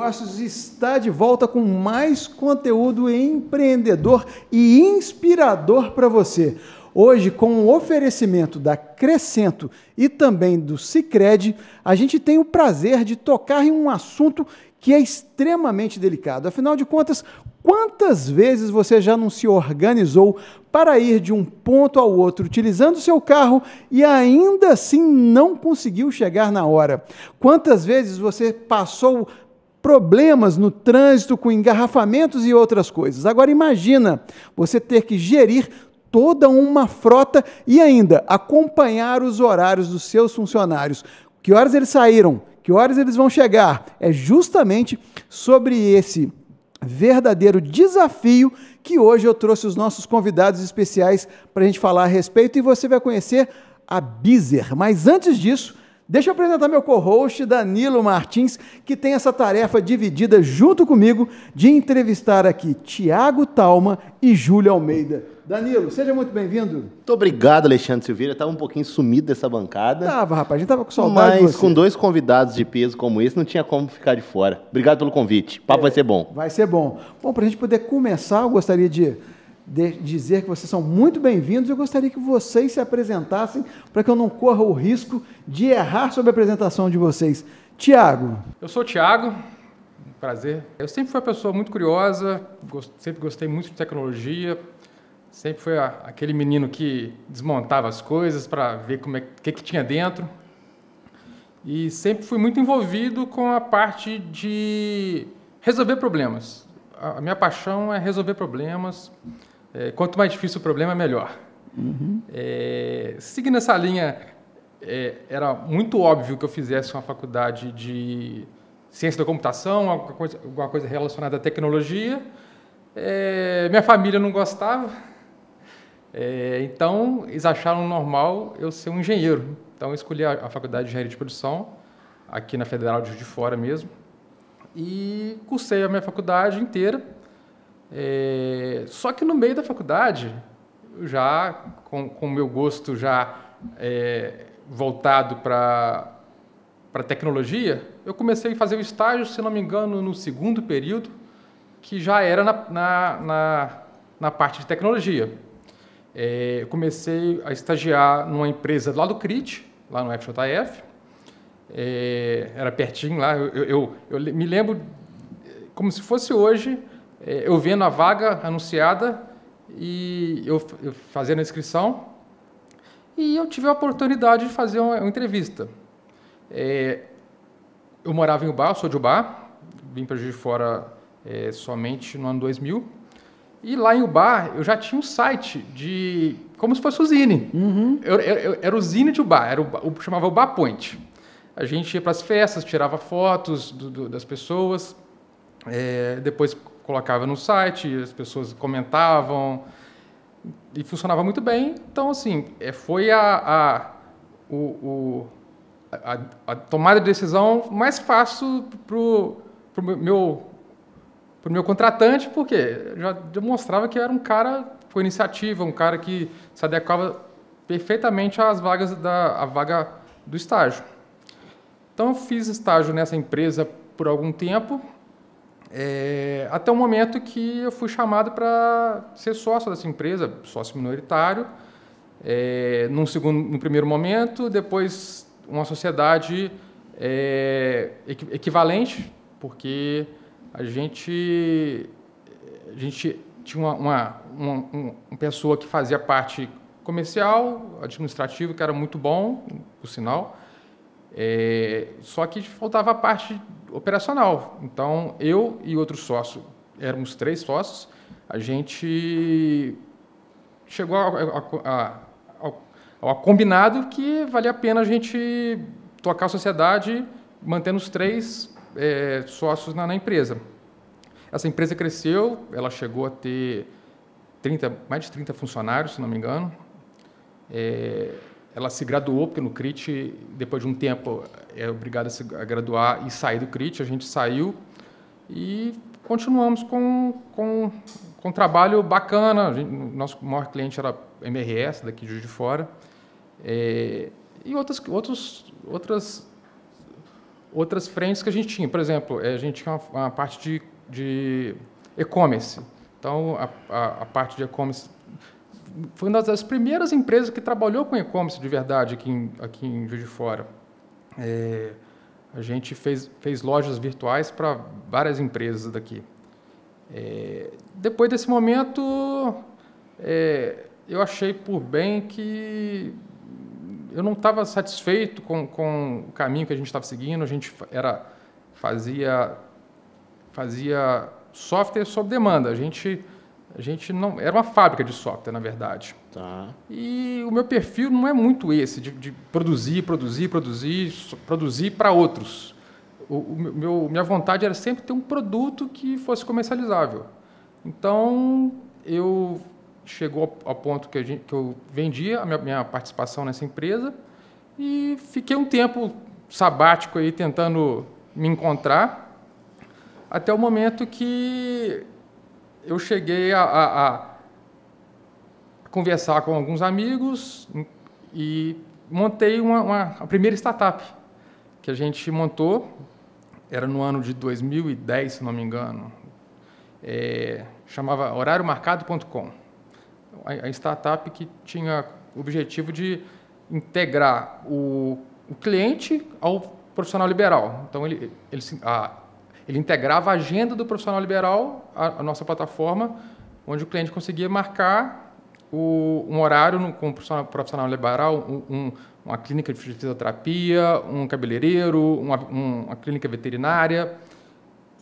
Negócios está de volta com mais conteúdo empreendedor e inspirador para você. Hoje, com o oferecimento da Crescento e também do Sicredi, a gente tem o prazer de tocar em um assunto que é extremamente delicado. Afinal de contas, quantas vezes você já não se organizou para ir de um ponto ao outro utilizando seu carro e ainda assim não conseguiu chegar na hora? Quantas vezes você passou problemas no trânsito com engarrafamentos e outras coisas? Agora imagina você ter que gerir toda uma frota e ainda acompanhar os horários dos seus funcionários. Que horas eles saíram? Que horas eles vão chegar? É justamente sobre esse verdadeiro desafio que hoje eu trouxe os nossos convidados especiais para a gente falar a respeito e você vai conhecer a Bizer. Mas antes disso, deixa eu apresentar meu co-host, Danilo Martins, que tem essa tarefa dividida junto comigo de entrevistar aqui Thiago Talma e Júlio Almeida. Danilo, seja muito bem-vindo. Muito obrigado, Alexandre Silveira. Estava um pouquinho sumido dessa bancada. Tava, rapaz, a gente tava com saudade de você. Mas com dois convidados de peso como esse, não tinha como ficar de fora. Obrigado pelo convite. O papo vai ser bom. Vai ser bom. Bom, para a gente poder começar, eu gostaria de dizer que vocês são muito bem-vindos. Eu gostaria que vocês se apresentassem para que eu não corra o risco de errar sobre a apresentação de vocês. Tiago. Eu sou o Thiago, prazer. Eu sempre fui uma pessoa muito curiosa, sempre gostei muito de tecnologia, sempre fui aquele menino que desmontava as coisas para ver que tinha dentro. E sempre fui muito envolvido com a parte de resolver problemas. A minha paixão é resolver problemas. Quanto mais difícil o problema, melhor. Uhum. Seguindo essa linha, era muito óbvio que eu fizesse uma faculdade de ciência da computação, alguma coisa relacionada à tecnologia. Minha família não gostava. Então, eles acharam normal eu ser um engenheiro. Então, eu escolhi a Faculdade de Engenharia de Produção, aqui na Federal de Juiz de Fora mesmo, e cursei a minha faculdade inteira. Só que no meio da faculdade, já com o meu gosto já voltado para tecnologia, eu comecei a fazer o estágio, se não me engano, no segundo período, que já era na parte de tecnologia. Eu comecei a estagiar numa empresa lá do CRIT, lá no FJF. Era pertinho lá. Eu me lembro, como se fosse hoje, eu vendo a vaga anunciada e eu fazendo a inscrição. E eu tive a oportunidade de fazer uma entrevista. Eu morava em Ubá, eu sou de Ubá, vim para Juiz de Fora somente no ano 2000. E lá em Ubá, eu já tinha um site como se fosse o Zine. Uhum. Era o Zine de Ubá, chamava Ubá Point. A gente ia para as festas, tirava fotos das pessoas, depois colocava no site, as pessoas comentavam, e funcionava muito bem. Então, assim, foi a tomada de decisão mais fácil para o meu contratante, porque já demonstrava que era um cara com iniciativa, um cara que se adequava perfeitamente às vagas à vaga do estágio. Então, eu fiz estágio nessa empresa por algum tempo, até o momento que eu fui chamado para ser sócio dessa empresa, sócio minoritário, no primeiro momento, depois uma sociedade equivalente, porque a gente tinha uma pessoa que fazia parte comercial, administrativa, que era muito bom, por sinal, só que faltava a parte operacional. Então, eu e outro sócio, éramos 3 sócios, a gente chegou ao combinado que valia a pena a gente tocar a sociedade mantendo os 3 sócios na empresa. Essa empresa cresceu, ela chegou a ter mais de 30 funcionários, se não me engano. Ela se graduou, porque no CRIT, depois de um tempo, é obrigada a graduar e sair do CRIT. A gente saiu e continuamos com um trabalho bacana. Nosso maior cliente era a MRS, daqui de Juiz de Fora. E outros outras frentes que a gente tinha. Por exemplo, a gente tinha uma parte de e-commerce. Então, a parte de e-commerce foi uma das primeiras empresas que trabalhou com e-commerce de verdade aqui em Juiz de Fora. A gente fez lojas virtuais para várias empresas daqui. Depois desse momento, eu achei por bem que eu não estava satisfeito com o caminho que a gente estava seguindo. A gente fazia software sob demanda. A gente não era uma fábrica de software, na verdade. Tá. E o meu perfil não é muito esse de produzir para outros. Minha vontade era sempre ter um produto que fosse comercializável. Então, chegou ao ponto que eu vendia a minha participação nessa empresa e fiquei um tempo sabático aí tentando me encontrar, até o momento que eu cheguei a conversar com alguns amigos e montei a primeira startup que a gente montou. Era no ano de 2010, se não me engano. Chamava horariomarcado.com. A startup que tinha o objetivo de integrar o cliente ao profissional liberal. Então, ele integrava a agenda do profissional liberal à nossa plataforma, onde o cliente conseguia marcar um horário com o profissional liberal, uma clínica de fisioterapia, um cabeleireiro, uma clínica veterinária.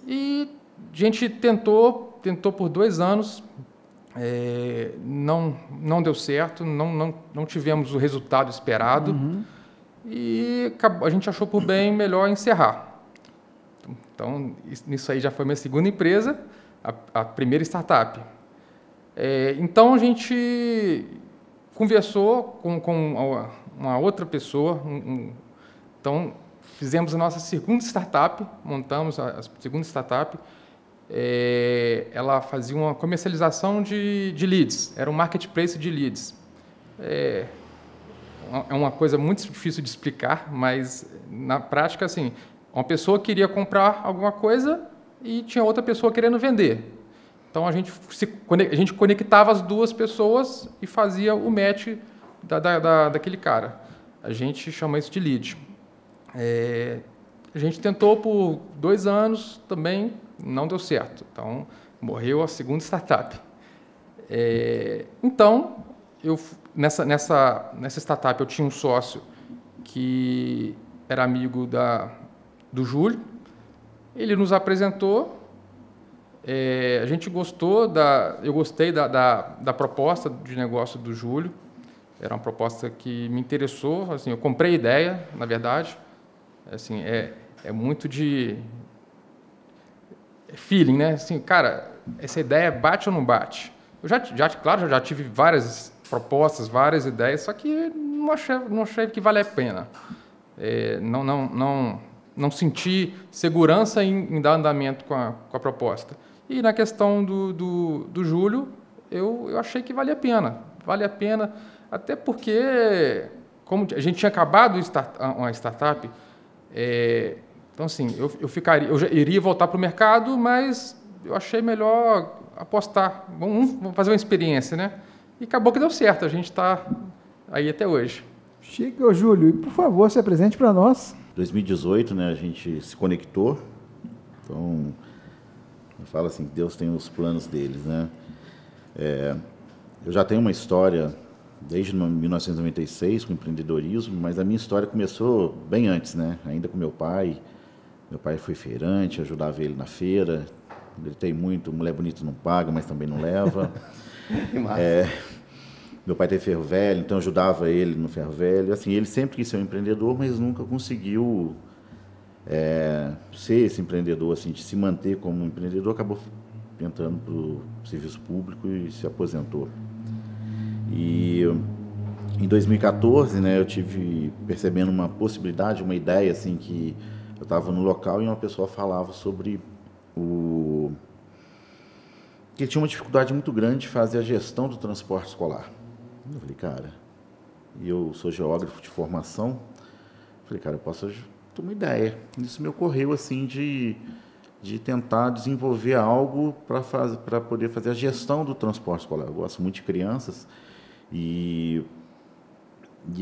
E a gente tentou por 2 anos, não deu certo, não tivemos o resultado esperado. Uhum. E a gente achou por bem melhor encerrar. Então, isso aí já foi minha segunda empresa, a primeira startup. Então, a gente conversou com uma outra pessoa. Então, fizemos a nossa segunda startup, montamos a segunda startup. Ela fazia uma comercialização de leads, era um marketplace de leads. É uma coisa muito difícil de explicar, mas, na prática, assim, uma pessoa queria comprar alguma coisa e tinha outra pessoa querendo vender. Então, a gente conectava as duas pessoas e fazia o match daquele cara. A gente chama isso de lead. A gente tentou por 2 anos também, não deu certo. Então, morreu a segunda startup. Então, nessa startup, eu tinha um sócio que era amigo do Júlio. Ele nos apresentou. A gente gostou eu gostei da proposta de negócio do Júlio. Era uma proposta que me interessou. Assim, eu comprei a ideia, na verdade. Assim, é muito de feeling, né? Assim, cara, essa ideia bate ou não bate? Eu já tive várias propostas, várias ideias, só que não achei que vale a pena. Não senti segurança em dar andamento com a proposta. E na questão do Júlio, eu achei que vale a pena. Vale a pena, até porque, como a gente tinha acabado uma startup, então, assim, eu já iria voltar para o mercado, mas eu achei melhor apostar. Vamos fazer uma experiência, né? E acabou que deu certo. A gente está aí até hoje. Chico, Júlio, e por favor, se apresente para nós. 2018, né, a gente se conectou. Então, eu falo assim, que Deus tem os planos deles, né? Eu já tenho uma história desde 1996 com empreendedorismo, mas a minha história começou bem antes, né? Ainda com meu pai. Meu pai foi feirante, ajudava ele na feira. Gritei muito, mulher bonita não paga, mas também não leva. Meu pai tem ferro velho, então eu ajudava ele no ferro velho. Assim, ele sempre quis ser um empreendedor, mas nunca conseguiu ser esse empreendedor, assim, de se manter como um empreendedor. Acabou entrando para o serviço público e se aposentou. E em 2014, né, eu tive percebendo uma possibilidade, uma ideia, assim, que eu estava no local e uma pessoa falava sobre que ele tinha uma dificuldade muito grande de fazer a gestão do transporte escolar. Eu falei, cara, e eu sou geógrafo de formação, falei, cara, eu posso uma ideia. Isso me ocorreu assim de tentar desenvolver algo para poder fazer a gestão do transporte escolar. Eu gosto muito de crianças e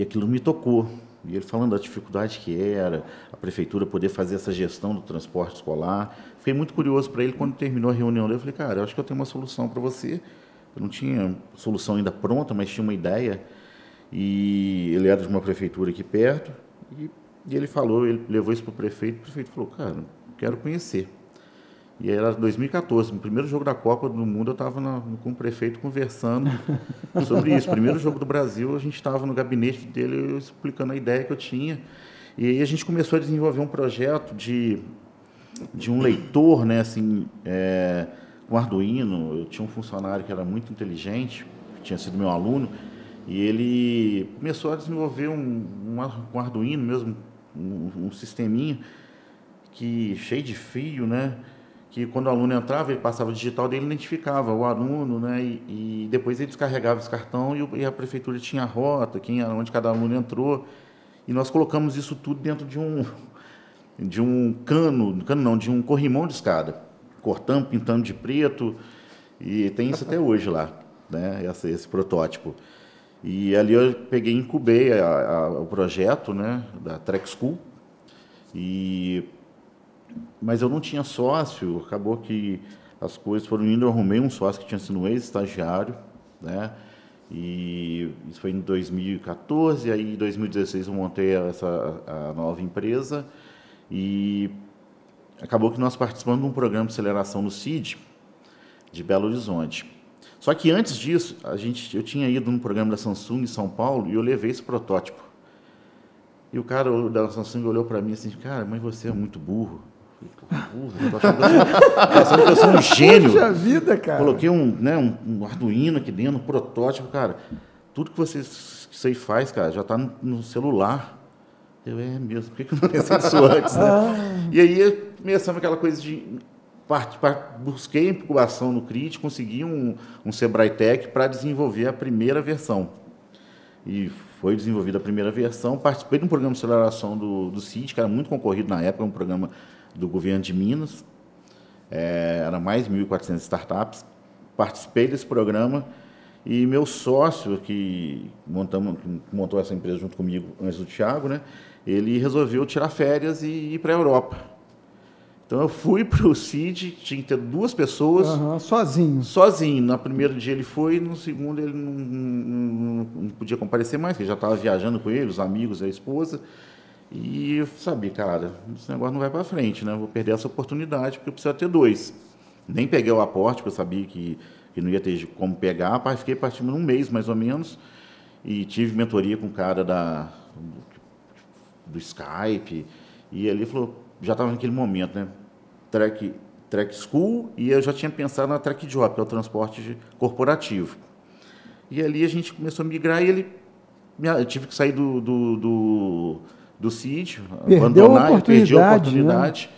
aquilo me tocou. E ele falando da dificuldade que era a prefeitura poder fazer essa gestão do transporte escolar. Fiquei muito curioso para ele quando terminou a reunião dele. Eu falei, cara, eu acho que eu tenho uma solução para você. Eu não tinha solução ainda pronta, mas tinha uma ideia. E ele era de uma prefeitura aqui perto. E ele falou, ele levou isso para o prefeito falou, cara, quero conhecer. E aí era 2014, no primeiro jogo da Copa do Mundo, eu estava com o prefeito conversando sobre isso. Primeiro jogo do Brasil, a gente estava no gabinete dele, eu explicando a ideia que eu tinha. E aí a gente começou a desenvolver um projeto de um leitor, né, assim, com Arduino. Eu tinha um funcionário que era muito inteligente, que tinha sido meu aluno, e ele começou a desenvolver um Arduino mesmo, um sisteminha cheio de fio, né? Que quando o aluno entrava, ele passava o digital dele, identificava o aluno, né? E depois ele descarregava esse cartão e a prefeitura tinha a rota, onde cada aluno entrou. E nós colocamos isso tudo dentro de um corrimão de escada, cortando, pintando de preto, e tem isso até hoje lá, né? Esse protótipo. E ali eu peguei e incubei o projeto, né, da Trek School, mas eu não tinha sócio, acabou que as coisas foram indo, eu arrumei um sócio que tinha sido um ex-estagiário, né? E isso foi em 2014, aí em 2016 eu montei a nova empresa e acabou que nós participamos de um programa de aceleração no CID de Belo Horizonte. Só que antes disso, eu tinha ido num programa da Samsung em São Paulo e eu levei esse protótipo. E o cara da Samsung olhou para mim assim, cara, mas você é muito burro. Eu tô achando que eu sou um gênio. Puxa vida, cara. Coloquei um Arduino aqui dentro, um protótipo, cara. Tudo que você faz, cara, já está no celular. Eu, mesmo, por que eu não pensei nisso antes, né? E aí começamos aquela coisa de... Busquei incubação no CRIT, consegui um Sebrae Tech para desenvolver a primeira versão. E foi desenvolvida a primeira versão. Participei de um programa de aceleração do CID, que era muito concorrido na época, um programa do governo de Minas. Era mais de 1.400 startups. Participei desse programa e meu sócio, que montou essa empresa junto comigo antes do Thiago, né, ele resolveu tirar férias e ir para a Europa. Então eu fui para o CID, tinha que ter 2 pessoas. Sozinho. Sozinho. No primeiro dia ele foi, no segundo ele não podia comparecer mais, porque já estava viajando com ele, os amigos e a esposa. E eu sabia, cara, esse negócio não vai para frente, né? Eu vou perder essa oportunidade, porque eu preciso ter 2. Nem peguei o aporte, porque eu sabia que não ia ter como pegar. Fiquei partindo 1 mês, mais ou menos, e tive mentoria com o cara do Skype. E ele falou, já estava naquele momento, né? Trek School, e eu já tinha pensado na Trek Job, que é o transporte corporativo. E ali a gente começou a migrar e eu tive que sair do CID, abandonar, eu perdi a oportunidade. Né?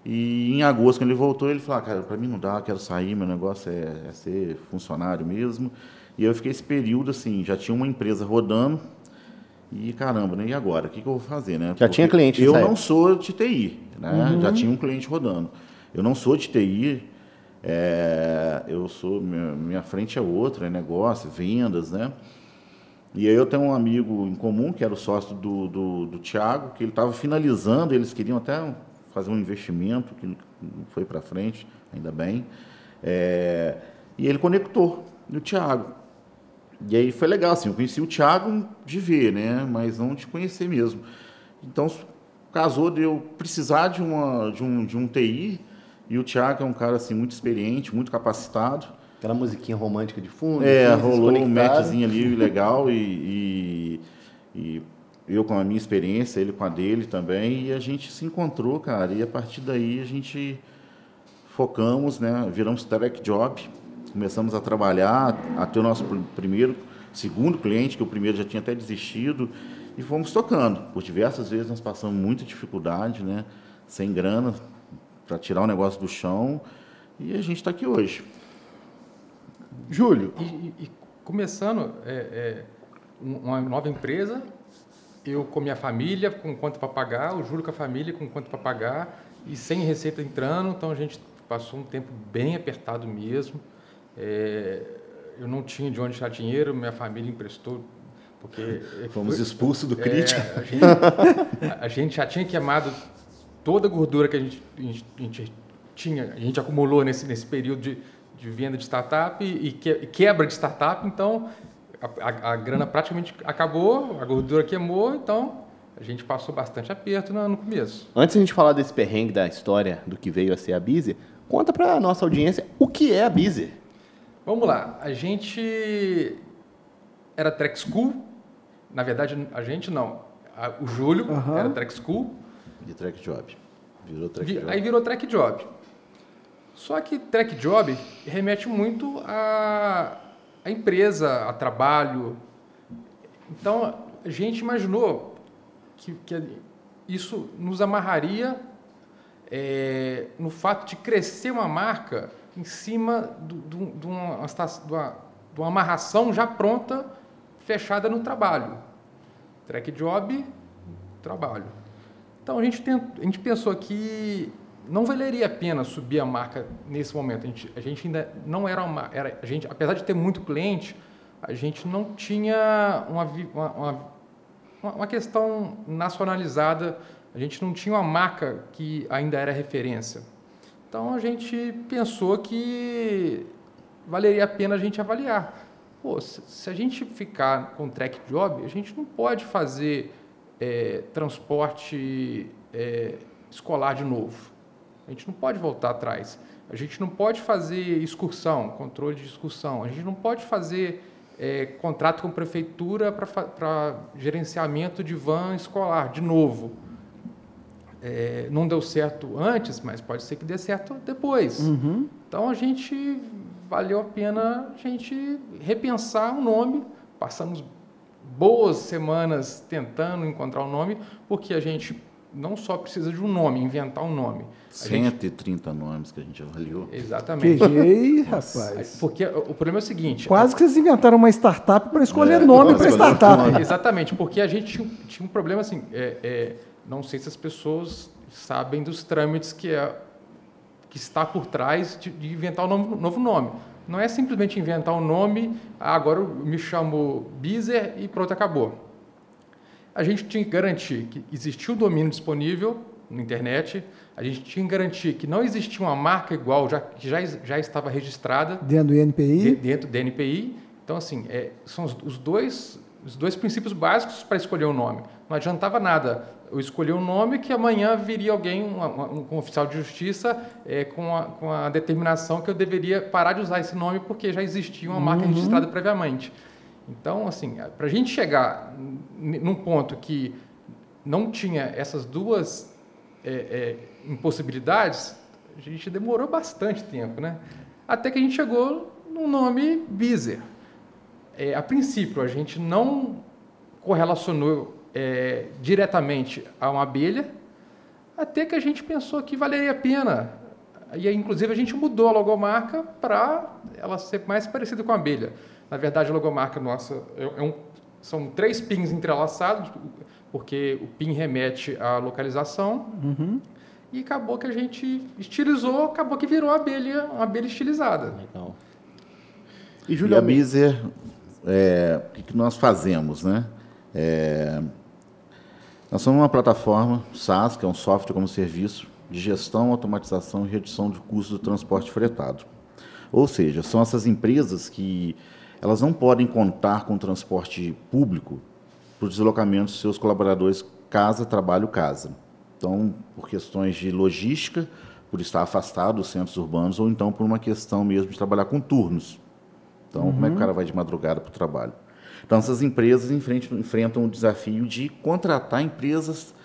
E em agosto, quando ele voltou, ele falou, cara, para mim não dá, quero sair, meu negócio é ser funcionário mesmo. E eu fiquei esse período, assim, já tinha uma empresa rodando, e caramba, né? E agora? O que eu vou fazer, né? Já tinha cliente. Eu não sou de TI, né? Já tinha um cliente rodando. Eu não sou de TI, eu sou, minha frente é outra, é negócio, vendas, né? E aí eu tenho um amigo em comum, que era o sócio do Thiago, que ele estava finalizando, eles queriam até fazer um investimento, que não foi para frente, ainda bem. E ele conectou no Thiago. E aí foi legal, assim, eu conheci o Thiago de ver, né? Mas não de conhecer mesmo. Então, casou de eu precisar de um TI, e o Thiago é um cara, assim, muito experiente, muito capacitado. Aquela musiquinha romântica de fundo. Rolou um matchzinho ali legal, e eu com a minha experiência, ele com a dele também, e a gente se encontrou, cara, e a partir daí a gente focamos, né? Viramos Trek Job. Começamos a trabalhar, a ter o nosso segundo cliente, que o primeiro já tinha até desistido, e fomos tocando. Por diversas vezes nós passamos muita dificuldade, né? Sem grana, para tirar o negócio do chão, e a gente está aqui hoje. Júlio. E começando uma nova empresa eu com minha família, com conta para pagar, o Júlio com a família, com conta para pagar, e sem receita entrando, então a gente passou um tempo bem apertado mesmo. Eu não tinha de onde tirar dinheiro, minha família emprestou, porque... Fomos expulsos do crítico. A gente já tinha queimado toda a gordura que a gente acumulou nesse período de venda de startup e quebra de startup, então a grana praticamente acabou, a gordura queimou, então a gente passou bastante aperto no começo. Antes de a gente falar desse perrengue da história do que veio a ser a Beezer, conta para a nossa audiência o que é a Beezer. Vamos lá, a gente era Track School, na verdade a gente não, o Júlio era Track School. De Track Job. Virou Track Job. Aí virou Track Job. Só que Track Job remete muito à empresa, a trabalho. Então, a gente imaginou que isso nos amarraria no fato de crescer uma marca em cima de uma amarração já pronta, fechada no trabalho. Track Job, trabalho. Então, a gente pensou que não valeria a pena subir a marca nesse momento. A gente ainda não era apesar de ter muito cliente, a gente não tinha uma questão nacionalizada, a gente não tinha uma marca que ainda era referência. Então, a gente pensou que valeria a pena a gente avaliar. Pô, se a gente ficar com Track Job, a gente não pode fazer transporte escolar de novo. A gente não pode voltar atrás. A gente não pode fazer excursão, controle de excursão. A gente não pode fazer contrato com a prefeitura para gerenciamento de van escolar, de novo. Não deu certo antes, mas pode ser que dê certo depois. Uhum. Então, valeu a pena a gente repensar o nome. Passamos boas semanas tentando encontrar um nome, porque a gente não só precisa de um nome, inventar um nome. 130 nomes que a gente avaliou. Exatamente. QG, rapaz. Porque o problema é o seguinte... Quase que vocês inventaram uma startup para escolher nome para startup. Exatamente, porque a gente tinha um problema assim, não sei se as pessoas sabem dos trâmites que está por trás de inventar um novo nome. Não é simplesmente inventar um nome, agora eu me chamo Beezer e pronto, acabou. A gente tinha que garantir que existia o domínio disponível na internet, a gente tinha que garantir que não existia uma marca igual, que já estava registrada. Dentro do INPI? Dentro do INPI. Então, assim, são os dois princípios básicos para escolher um nome. Não adiantava nada eu escolher um nome que amanhã viria alguém, um oficial de justiça, com a determinação que eu deveria parar de usar esse nome porque já existia uma marca registrada previamente. Então, assim, para a gente chegar num ponto que não tinha essas duas impossibilidades, a gente demorou bastante tempo, né? Até que a gente chegou no nome Beezer. A princípio, a gente não correlacionou diretamente a uma abelha, até que a gente pensou que valeria a pena. E, inclusive, a gente mudou a logomarca para ela ser mais parecida com a abelha. Na verdade, a logomarca nossa são 3 pins entrelaçados, porque o pin remete à localização. Uhum. E acabou que a gente estilizou, acabou que virou uma abelha estilizada. Legal. E a Beezer, o que nós fazemos, né? Nós somos uma plataforma SaaS, que é um software como serviço de gestão, automatização e redução de custos do transporte fretado. Ou seja, são essas empresas que elas não podem contar com transporte público para o deslocamento dos seus colaboradores casa, trabalho, casa. Então, por questões de logística, por estar afastado dos centros urbanos, ou então por uma questão mesmo de trabalhar com turnos. Então, como é que o cara vai de madrugada para o trabalho? Então, essas empresas enfrentam o desafio de contratar empresas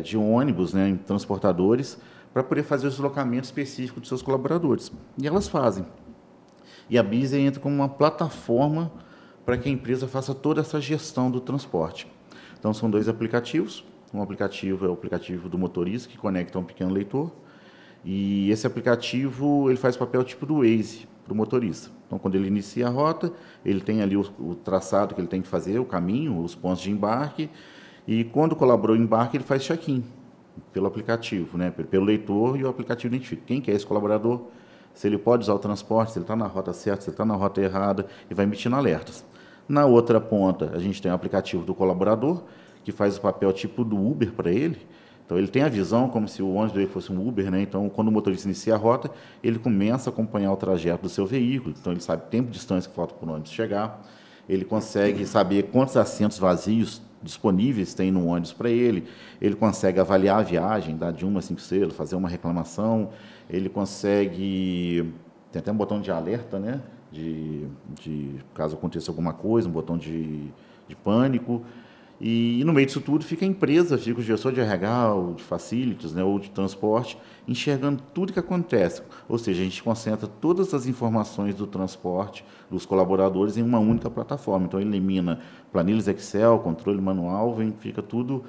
de ônibus, né, transportadores, para poder fazer o deslocamento específico dos seus colaboradores. E elas fazem. E a Beezer entra como uma plataforma para que a empresa faça toda essa gestão do transporte. Então, são 2 aplicativos. Um aplicativo é o aplicativo do motorista, que conecta a um pequeno leitor. E esse aplicativo ele faz papel tipo do Waze, para o motorista. Então, quando ele inicia a rota, ele tem ali o traçado que ele tem que fazer, o caminho, os pontos de embarque, e quando o colaborador embarca, ele faz check-in pelo aplicativo, né? Pelo leitor, e o aplicativo identifica quem que é esse colaborador, se ele pode usar o transporte, se ele está na rota certa, se ele está na rota errada, e vai emitindo alertas. Na outra ponta, a gente tem o aplicativo do colaborador, que faz o papel tipo do Uber para ele. Então, ele tem a visão como se o ônibus dele fosse um Uber, né? Então, quando o motorista inicia a rota, ele começa a acompanhar o trajeto do seu veículo. Então, ele sabe o tempo de distância que falta para o ônibus chegar. Ele consegue saber quantos assentos vazios disponíveis tem no ônibus para ele. Ele consegue avaliar a viagem, dar de 1 a 5 estrelas, fazer uma reclamação. Ele consegue... Tem até um botão de alerta, né? De caso aconteça alguma coisa, um botão de pânico. E no meio disso tudo fica a empresa, fica o gestor de RH, ou de facilities, né, ou de transporte, enxergando tudo que acontece. Ou seja, a gente concentra todas as informações do transporte, dos colaboradores, em uma única plataforma. Então, elimina planilhas Excel, controle manual, fica tudo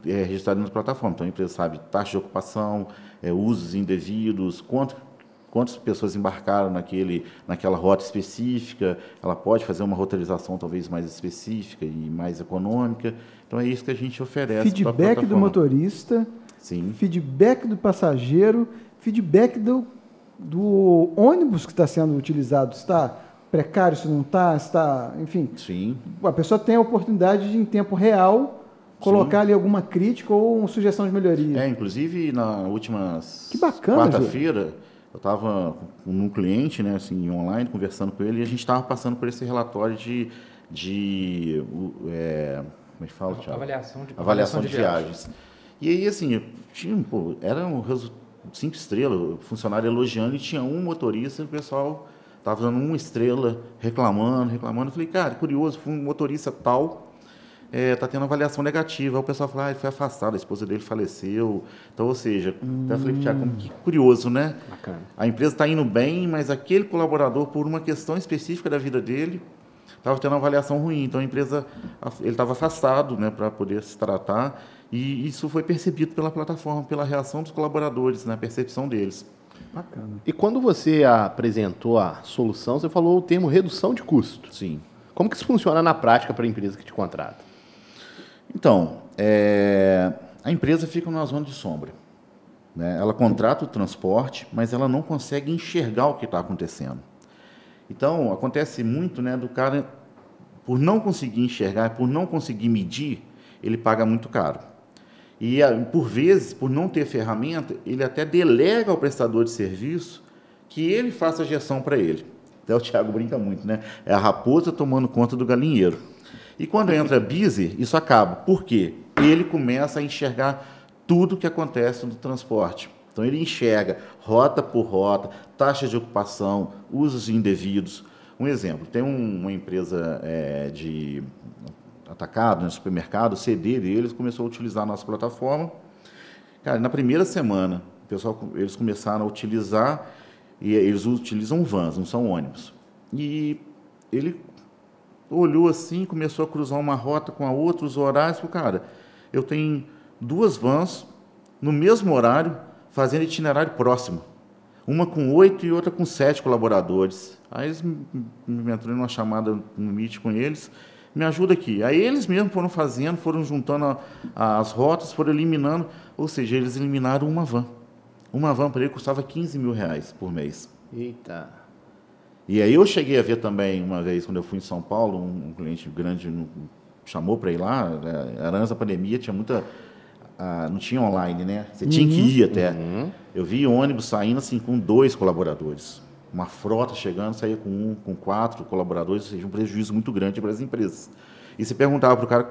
registrado na plataforma. Então, a empresa sabe taxa de ocupação, usos indevidos, quantas pessoas embarcaram naquela rota específica, ela pode fazer uma roteirização talvez mais específica e mais econômica. Então, é isso que a gente oferece. Feedback do motorista, sim, feedback do passageiro, feedback do ônibus que está sendo utilizado. Está precário, se não está, enfim. Sim. A pessoa tem a oportunidade de, em tempo real, colocar ali alguma crítica ou uma sugestão de melhoria. Inclusive, na última quarta-feira, eu estava com um cliente, né, assim, online, conversando com ele, e a gente estava passando por esse relatório como é que fala, Thiago? Avaliação de viagens. E aí, assim, era um 5 estrelas, o funcionário elogiando, e tinha um motorista, e o pessoal estava dando 1 estrela, reclamando. Eu falei, cara, curioso, foi um motorista tal, está tendo avaliação negativa. Aí o pessoal falou, ele foi afastado, a esposa dele faleceu. Então, ou seja, até falei, Thiago, que curioso, né? Bacana. A empresa está indo bem, mas aquele colaborador, por uma questão específica da vida dele, estava tendo uma avaliação ruim. Então, ele estava afastado, né, para poder se tratar. E isso foi percebido pela plataforma, pela reação dos colaboradores, na percepção deles. Bacana. E quando você apresentou a solução, você falou o termo redução de custo. Sim. Como que isso funciona na prática para a empresa que te contrata? Então, a empresa fica numa zona de sombra, né? Ela contrata o transporte, mas ela não consegue enxergar o que está acontecendo. Então, acontece muito, né, do cara, por não conseguir enxergar, por não conseguir medir, ele paga muito caro. E, por vezes, por não ter ferramenta, ele até delega ao prestador de serviço que ele faça a gestão para ele. Até o Thiago brinca muito, né? É a raposa tomando conta do galinheiro. E quando entra busy, isso acaba. Por quê? Ele começa a enxergar tudo que acontece no transporte. Então, ele enxerga rota por rota, taxa de ocupação, usos indevidos. Um exemplo, tem uma empresa de atacado, né, supermercado, o CD deles começou a utilizar a nossa plataforma. Cara, na primeira semana, eles começaram a utilizar, e eles utilizam vans, não são ônibus. E ele olhou assim, começou a cruzar uma rota com a outra, os horários, falou, cara, eu tenho 2 vans no mesmo horário, fazendo itinerário próximo. Uma com 8 e outra com 7 colaboradores. Aí eles me entrou numa chamada no Meet com eles, me ajuda aqui. Aí eles mesmos foram fazendo, foram juntando as rotas, foram eliminando, ou seja, eles eliminaram uma van. Uma van para ele custava R$15 mil por mês. Eita. E aí eu cheguei a ver também, uma vez, quando eu fui em São Paulo, um cliente grande me chamou para ir lá, era antes da pandemia, tinha muita... não tinha online, né? Você tinha que ir até. Eu vi ônibus saindo assim com 2 colaboradores. Uma frota chegando, saía com 4 colaboradores, ou seja, um prejuízo muito grande para as empresas. E você perguntava para o cara,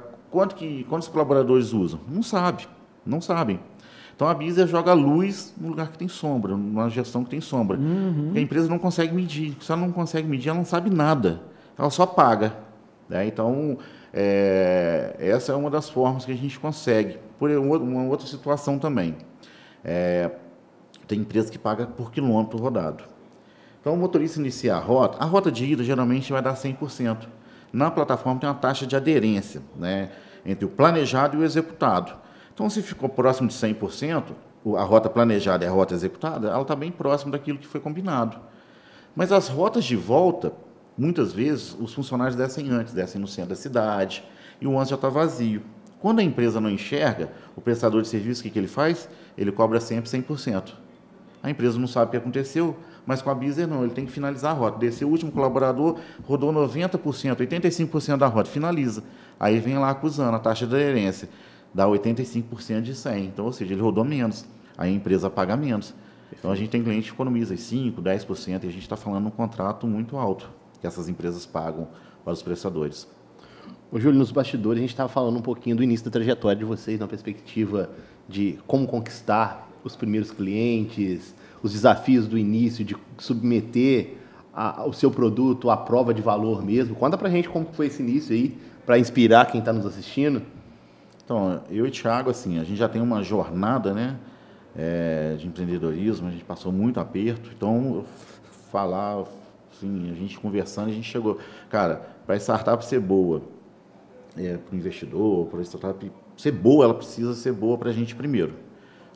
quantos colaboradores usam? Não sabem. Então, a Bizia joga luz no lugar que tem sombra, numa gestão que tem sombra. Porque a empresa não consegue medir. Se ela não consegue medir, ela não sabe nada. Ela só paga. Né? Então, essa é uma das formas que a gente consegue. Por uma outra situação também. Tem empresa que paga por quilômetro rodado. Então, o motorista inicia a rota de ida geralmente vai dar 100%. Na plataforma tem uma taxa de aderência, né, entre o planejado e o executado. Então, se ficou próximo de 100%, a rota planejada e a rota executada, ela está bem próxima daquilo que foi combinado. Mas as rotas de volta, muitas vezes, os funcionários descem antes, descem no centro da cidade, e o ônibus já está vazio. Quando a empresa não enxerga, o prestador de serviço, o que ele faz? Ele cobra sempre 100%. A empresa não sabe o que aconteceu, mas com a Bizzer não, ele tem que finalizar a rota. Desceu o último colaborador, rodou 90%, 85% da rota, finaliza. Aí vem lá acusando a taxa de aderência, dá 85% de 100%. Então, ou seja, ele rodou menos, aí a empresa paga menos. Então, a gente tem cliente que economiza 5%, 10%, e a gente está falando de um contrato muito alto que essas empresas pagam para os prestadores. Ô, Júlio, nos bastidores a gente estava falando um pouquinho do início da trajetória de vocês, na perspectiva de como conquistar os primeiros clientes, os desafios do início, de submeter o seu produto à prova de valor mesmo. Conta pra gente como foi esse início aí, para inspirar quem está nos assistindo. Então, eu e o Thiago, assim, a gente já tem uma jornada, né, de empreendedorismo, a gente passou muito aperto, então, falar, assim, a gente conversando, a gente chegou, cara, para a startup ser boa, para o investidor, para a startup ser boa, ela precisa ser boa para a gente primeiro,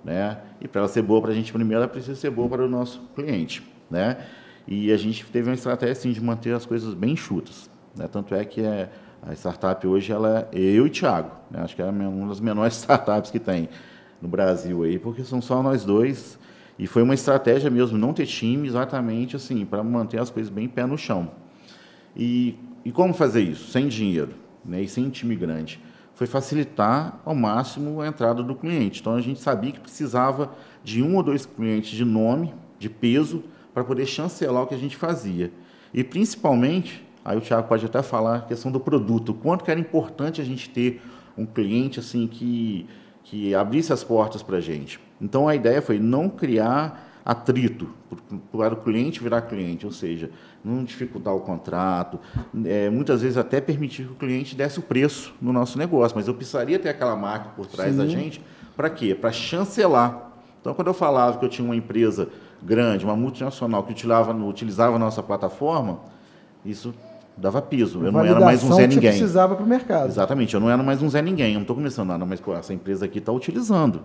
né? E para ela ser boa para a gente primeiro, ela precisa ser boa para o nosso cliente, né? E a gente teve uma estratégia assim, de manter as coisas bem enxutas, né? Tanto é que a startup hoje, ela é eu e o Thiago, né? Acho que é uma das menores startups que tem no Brasil aí, porque são só nós dois, e foi uma estratégia mesmo, não ter time, exatamente assim, para manter as coisas bem pé no chão. E como fazer isso? Sem dinheiro, né? E sem time grande. Foi facilitar ao máximo a entrada do cliente. Então, a gente sabia que precisava de 1 ou 2 clientes de nome, de peso, para poder chancelar o que a gente fazia. E, principalmente, aí o Thiago pode até falar a questão do produto, o quanto que era importante a gente ter um cliente assim, que abrisse as portas para a gente. Então, a ideia foi não criar atrito para o cliente virar cliente, ou seja, não dificultar o contrato, muitas vezes até permitir que o cliente desse o preço no nosso negócio, mas eu precisaria ter aquela marca por trás da gente, para quê? Para chancelar. Então, quando eu falava que eu tinha uma empresa grande, uma multinacional que utilizava a nossa plataforma, isso dava peso. Eu não era mais um Zé Ninguém. Que você precisava para o mercado. Exatamente, eu não era mais um Zé Ninguém, eu não estou começando nada, mas pô, essa empresa aqui está utilizando.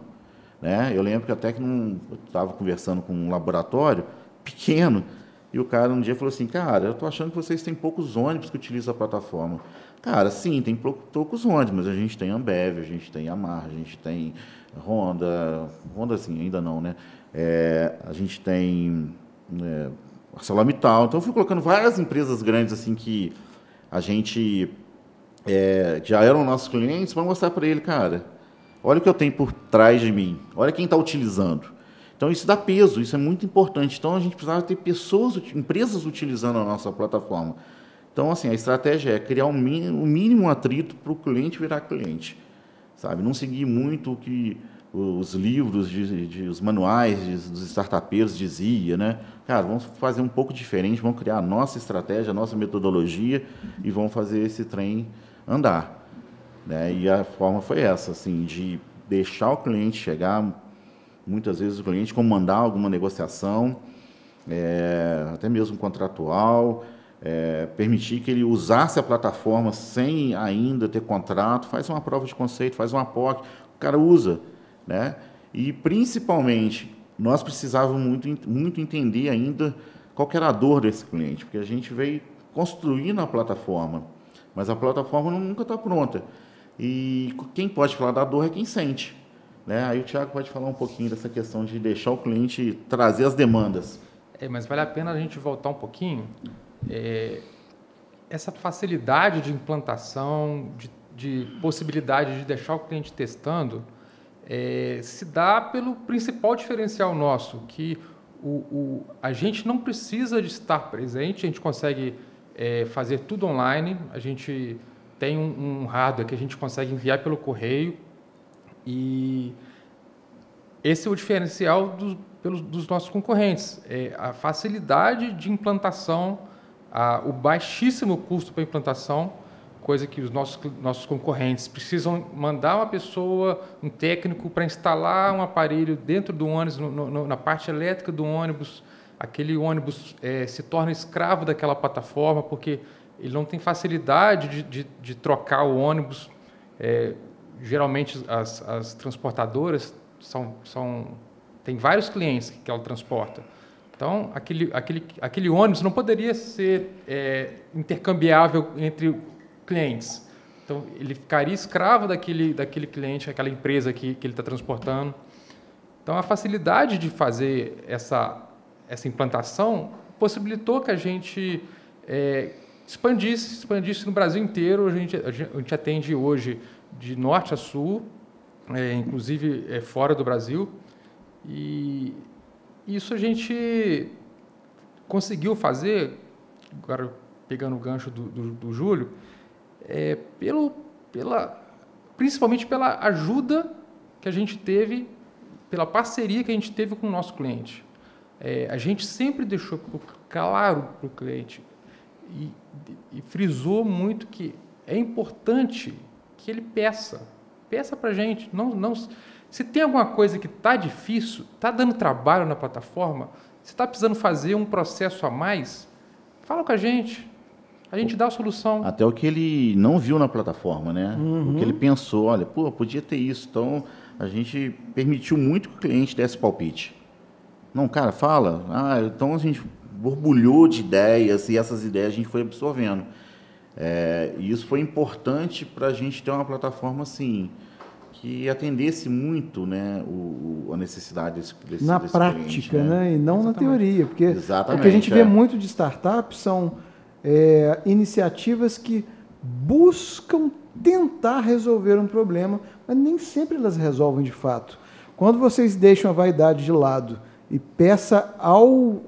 Né? Eu lembro que até que eu estava conversando com um laboratório pequeno, e o cara um dia falou assim, cara, eu estou achando que vocês têm poucos ônibus que utilizam a plataforma. Cara, sim, tem poucos ônibus, mas a gente tem Ambev, a gente tem Yamaha, a gente tem Honda assim, ainda não, né? A gente tem ArcelorMittal, então eu fui colocando várias empresas grandes assim que a gente já eram nossos clientes, para mostrar para ele, cara, olha o que eu tenho por trás de mim, olha quem está utilizando. Então, isso dá peso, isso é muito importante. Então, a gente precisava ter empresas utilizando a nossa plataforma. Então, assim, a estratégia é criar o mínimo atrito para o cliente virar cliente, sabe? Não seguir muito o que os livros, os manuais dos startupeiros dizia, né? Cara, vamos fazer um pouco diferente, vamos criar a nossa estratégia, a nossa metodologia e vamos fazer esse trem andar. Né? E a forma foi essa, assim, de deixar o cliente chegar, muitas vezes o cliente comandar alguma negociação, até mesmo contratual, permitir que ele usasse a plataforma sem ainda ter contrato, faz uma prova de conceito, faz uma POC, o cara usa. Né? E, principalmente, nós precisávamos muito entender ainda qual que era a dor desse cliente, porque a gente veio construindo a plataforma, mas a plataforma nunca está pronta. E quem pode falar da dor é quem sente. Né? Aí o Thiago pode falar um pouquinho dessa questão de deixar o cliente trazer as demandas. Mas vale a pena a gente voltar um pouquinho. Essa facilidade de implantação, de possibilidade de deixar o cliente testando, se dá pelo principal diferencial nosso, que a gente não precisa de estar presente, a gente consegue fazer tudo online, a gente tem um hardware que a gente consegue enviar pelo correio, e esse é o diferencial dos nossos concorrentes, a facilidade de implantação, o baixíssimo custo para implantação, coisa que os nossos concorrentes precisam mandar uma pessoa, um técnico, para instalar um aparelho dentro do ônibus, na parte elétrica do ônibus. Aquele ônibus se torna escravo daquela plataforma, porque ele não tem facilidade de trocar o ônibus. Geralmente, as transportadoras tem vários clientes que ela transporta. Então, aquele ônibus não poderia ser intercambiável entre clientes. Então, ele ficaria escravo daquele cliente, aquela empresa que ele está transportando. Então, a facilidade de fazer essa implantação possibilitou que a gente expandisse no Brasil inteiro. A gente atende hoje de norte a sul, inclusive fora do Brasil. E isso a gente conseguiu fazer, agora pegando o gancho do Júlio, principalmente pela ajuda que a gente teve, pela parceria que a gente teve com o nosso cliente. A gente sempre deixou claro para o cliente e frisou muito que é importante que ele peça para a gente. Se tem alguma coisa que está difícil, está dando trabalho na plataforma, se está precisando fazer um processo a mais, fala com a gente dá a solução. Até o que ele não viu na plataforma, né? O que ele pensou, olha, podia ter isso. Então, a gente permitiu muito que o cliente desse palpite. Não, cara, fala. Então a gente borbulhou de ideias e essas ideias a gente foi absorvendo. E isso foi importante para a gente ter uma plataforma assim, que atendesse muito, né, a necessidade desse na desse prática, cliente, né? E não na teoria. Porque Exatamente, o que a gente vê muito de startups são iniciativas que buscam tentar resolver um problema, mas nem sempre elas resolvem de fato. Quando vocês deixam a vaidade de lado e peça ao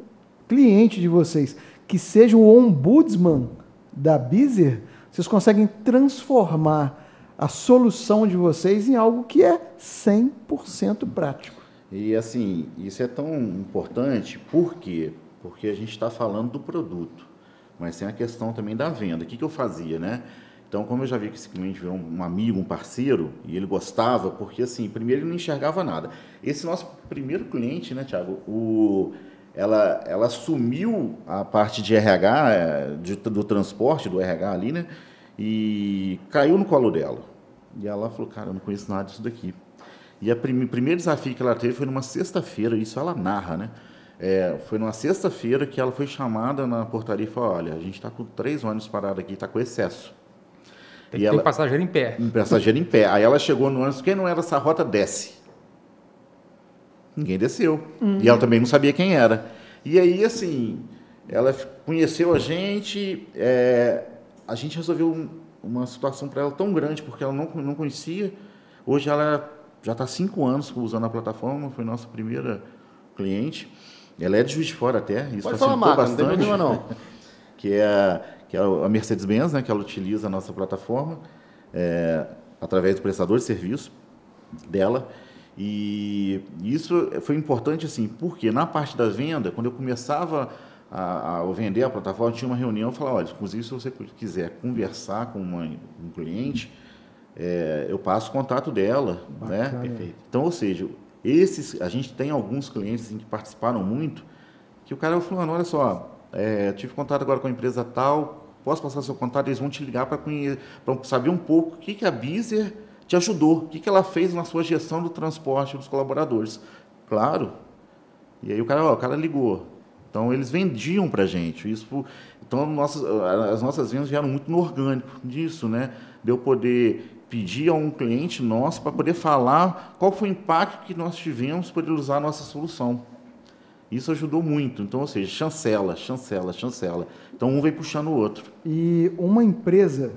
cliente de vocês que seja o ombudsman da Beezer, vocês conseguem transformar a solução de vocês em algo que é 100% prático. E assim, isso é tão importante, por quê? Porque a gente está falando do produto, mas tem a questão também da venda. O que eu fazia, né? Então, como eu já vi que esse cliente virou um amigo, um parceiro, e ele gostava, porque assim, primeiro ele não enxergava nada. Esse nosso primeiro cliente, né, Thiago, ela assumiu a parte de RH, do transporte, do RH ali, né? E caiu no colo dela. E ela falou, cara, eu não conheço nada disso daqui. E o primeiro desafio que ela teve foi numa sexta-feira, isso ela narra, né? Foi numa sexta-feira que ela foi chamada na portaria e falou, olha, a gente está com 3 ônibus parados aqui, está com excesso. Tem passageiro em pé. Um passageiro em pé. Aí ela chegou no ônibus, quem não era dessa rota, desce. Ninguém desceu. E ela também não sabia quem era. E aí, assim, ela conheceu a gente resolveu uma situação para ela tão grande, porque ela não conhecia. Hoje ela já está há 5 anos usando a plataforma, foi nossa primeira cliente. Ela é de Juiz de Fora até, isso pode falar facilitou marca, bastante. não tem problema não. que é a Mercedes-Benz, né, que ela utiliza a nossa plataforma através do prestador de serviço dela. E isso foi importante, assim, porque na parte da venda, quando eu começava a vender a plataforma, tinha uma reunião e falava, olha, inclusive se você quiser conversar com um cliente, eu passo o contato dela, né? Perfeito. Então, ou seja, a gente tem alguns clientes assim, que participaram muito, que o cara falou, olha só, tive contato agora com a empresa tal, posso passar seu contato, eles vão te ligar para saber um pouco o que a Beezer te ajudou, o que ela fez na sua gestão do transporte dos colaboradores. Claro. E aí o cara ligou. Então, eles vendiam para a gente. Então, as nossas vendas vieram muito no orgânico disso, né? De eu poder pedir a um cliente nosso para poder falar qual foi o impacto que nós tivemos por ele usar a nossa solução. Isso ajudou muito. Então, ou seja, chancela. Então, um vem puxando o outro. E uma empresa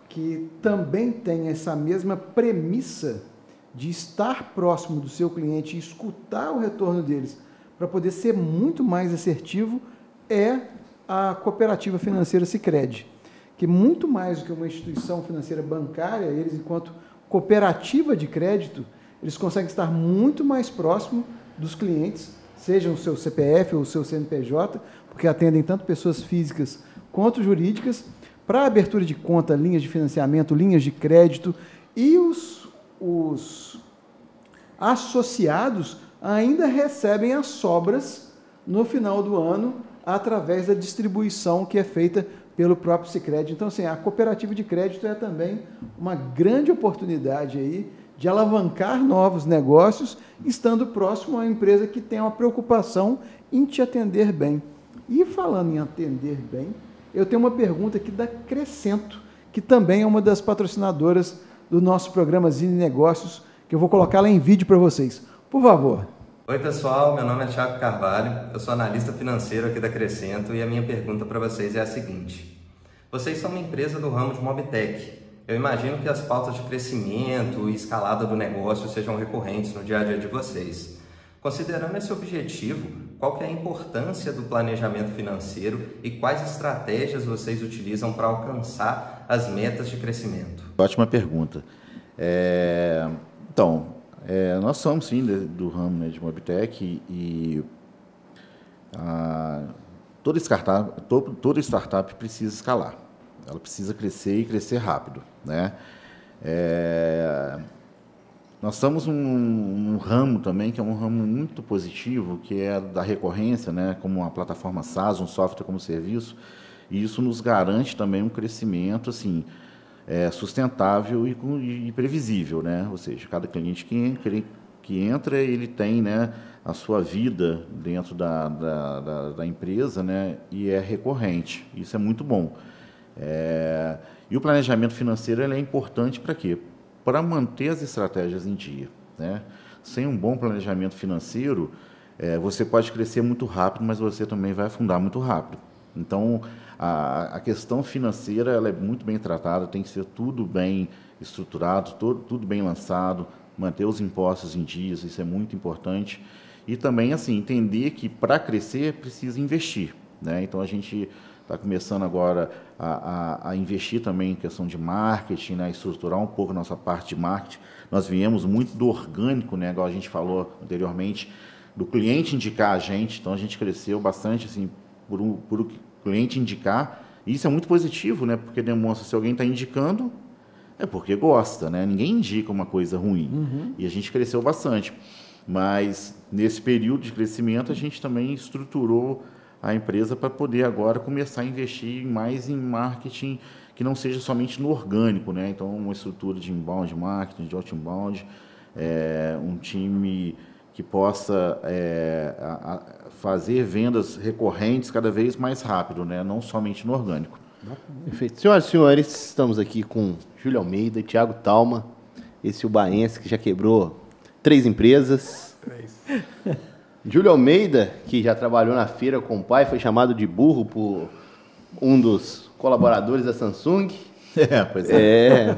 que também tem essa mesma premissa de estar próximo do seu cliente e escutar o retorno deles para poder ser muito mais assertivo é a Cooperativa Financeira Sicredi, que muito mais do que uma instituição financeira bancária, eles, enquanto cooperativa de crédito, eles conseguem estar muito mais próximo dos clientes, sejam o seu CPF ou o seu CNPJ, porque atendem tanto pessoas físicas quanto jurídicas, para abertura de conta, linhas de financiamento, linhas de crédito, e os associados ainda recebem as sobras no final do ano através da distribuição que é feita pelo próprio Sicredi. Então, assim, a cooperativa de crédito é também uma grande oportunidade aí de alavancar novos negócios, estando próximo a uma empresa que tem uma preocupação em te atender bem. E falando em atender bem, eu tenho uma pergunta aqui da Crescento, que também é uma das patrocinadoras do nosso programa Zine Negócios, que eu vou colocar lá em vídeo para vocês. Por favor. Oi pessoal, meu nome é Thiago Carvalho, eu sou analista financeiro aqui da Crescento e a minha pergunta para vocês é a seguinte: vocês são uma empresa do ramo de Mobtech. Eu imagino que as pautas de crescimento e escalada do negócio sejam recorrentes no dia a dia de vocês. Considerando esse objetivo, qual que é a importância do planejamento financeiro e quais estratégias vocês utilizam para alcançar as metas de crescimento? Ótima pergunta. Nós somos sim do ramo, né, de Mobtech e toda startup precisa escalar. Ela precisa crescer e crescer rápido, né? Nós estamos num ramo também que é um ramo muito positivo, que é da recorrência, né, como uma plataforma SaaS, um software como serviço, e isso nos garante também um crescimento assim, sustentável e previsível, né? Ou seja, cada cliente que entra, ele tem, né, a sua vida dentro da empresa, né, e é recorrente. Isso é muito bom. E o planejamento financeiro ele é importante para quê? Para manter as estratégias em dia, né? Sem um bom planejamento financeiro, você pode crescer muito rápido, mas você também vai afundar muito rápido. Então, a questão financeira ela é muito bem tratada, tem que ser tudo bem estruturado, tudo bem lançado, manter os impostos em dias, isso é muito importante. E também, assim, entender que para crescer precisa investir, né? Então, a gente está começando agora a investir também em questão de marketing, né? Estruturar um pouco a nossa parte de marketing. Nós viemos muito do orgânico, né? Igual a gente falou anteriormente, do cliente indicar a gente, então a gente cresceu bastante assim, por o cliente indicar, e isso é muito positivo, né? Porque demonstra se alguém está indicando, é porque gosta, né? Ninguém indica uma coisa ruim, e a gente cresceu bastante. Mas nesse período de crescimento a gente também estruturou a empresa para poder agora começar a investir mais em marketing que não seja somente no orgânico, né? Então, uma estrutura de inbound marketing, de outbound, um time que possa fazer vendas recorrentes cada vez mais rápido, né? Não somente no orgânico. Perfeito. Senhoras e senhores, estamos aqui com Júlio Almeida e Thiago Talma, esse ubaense que já quebrou 3 empresas. 3. Júlio Almeida, que já trabalhou na feira com o pai, foi chamado de burro por um dos colaboradores da Samsung. Pois é.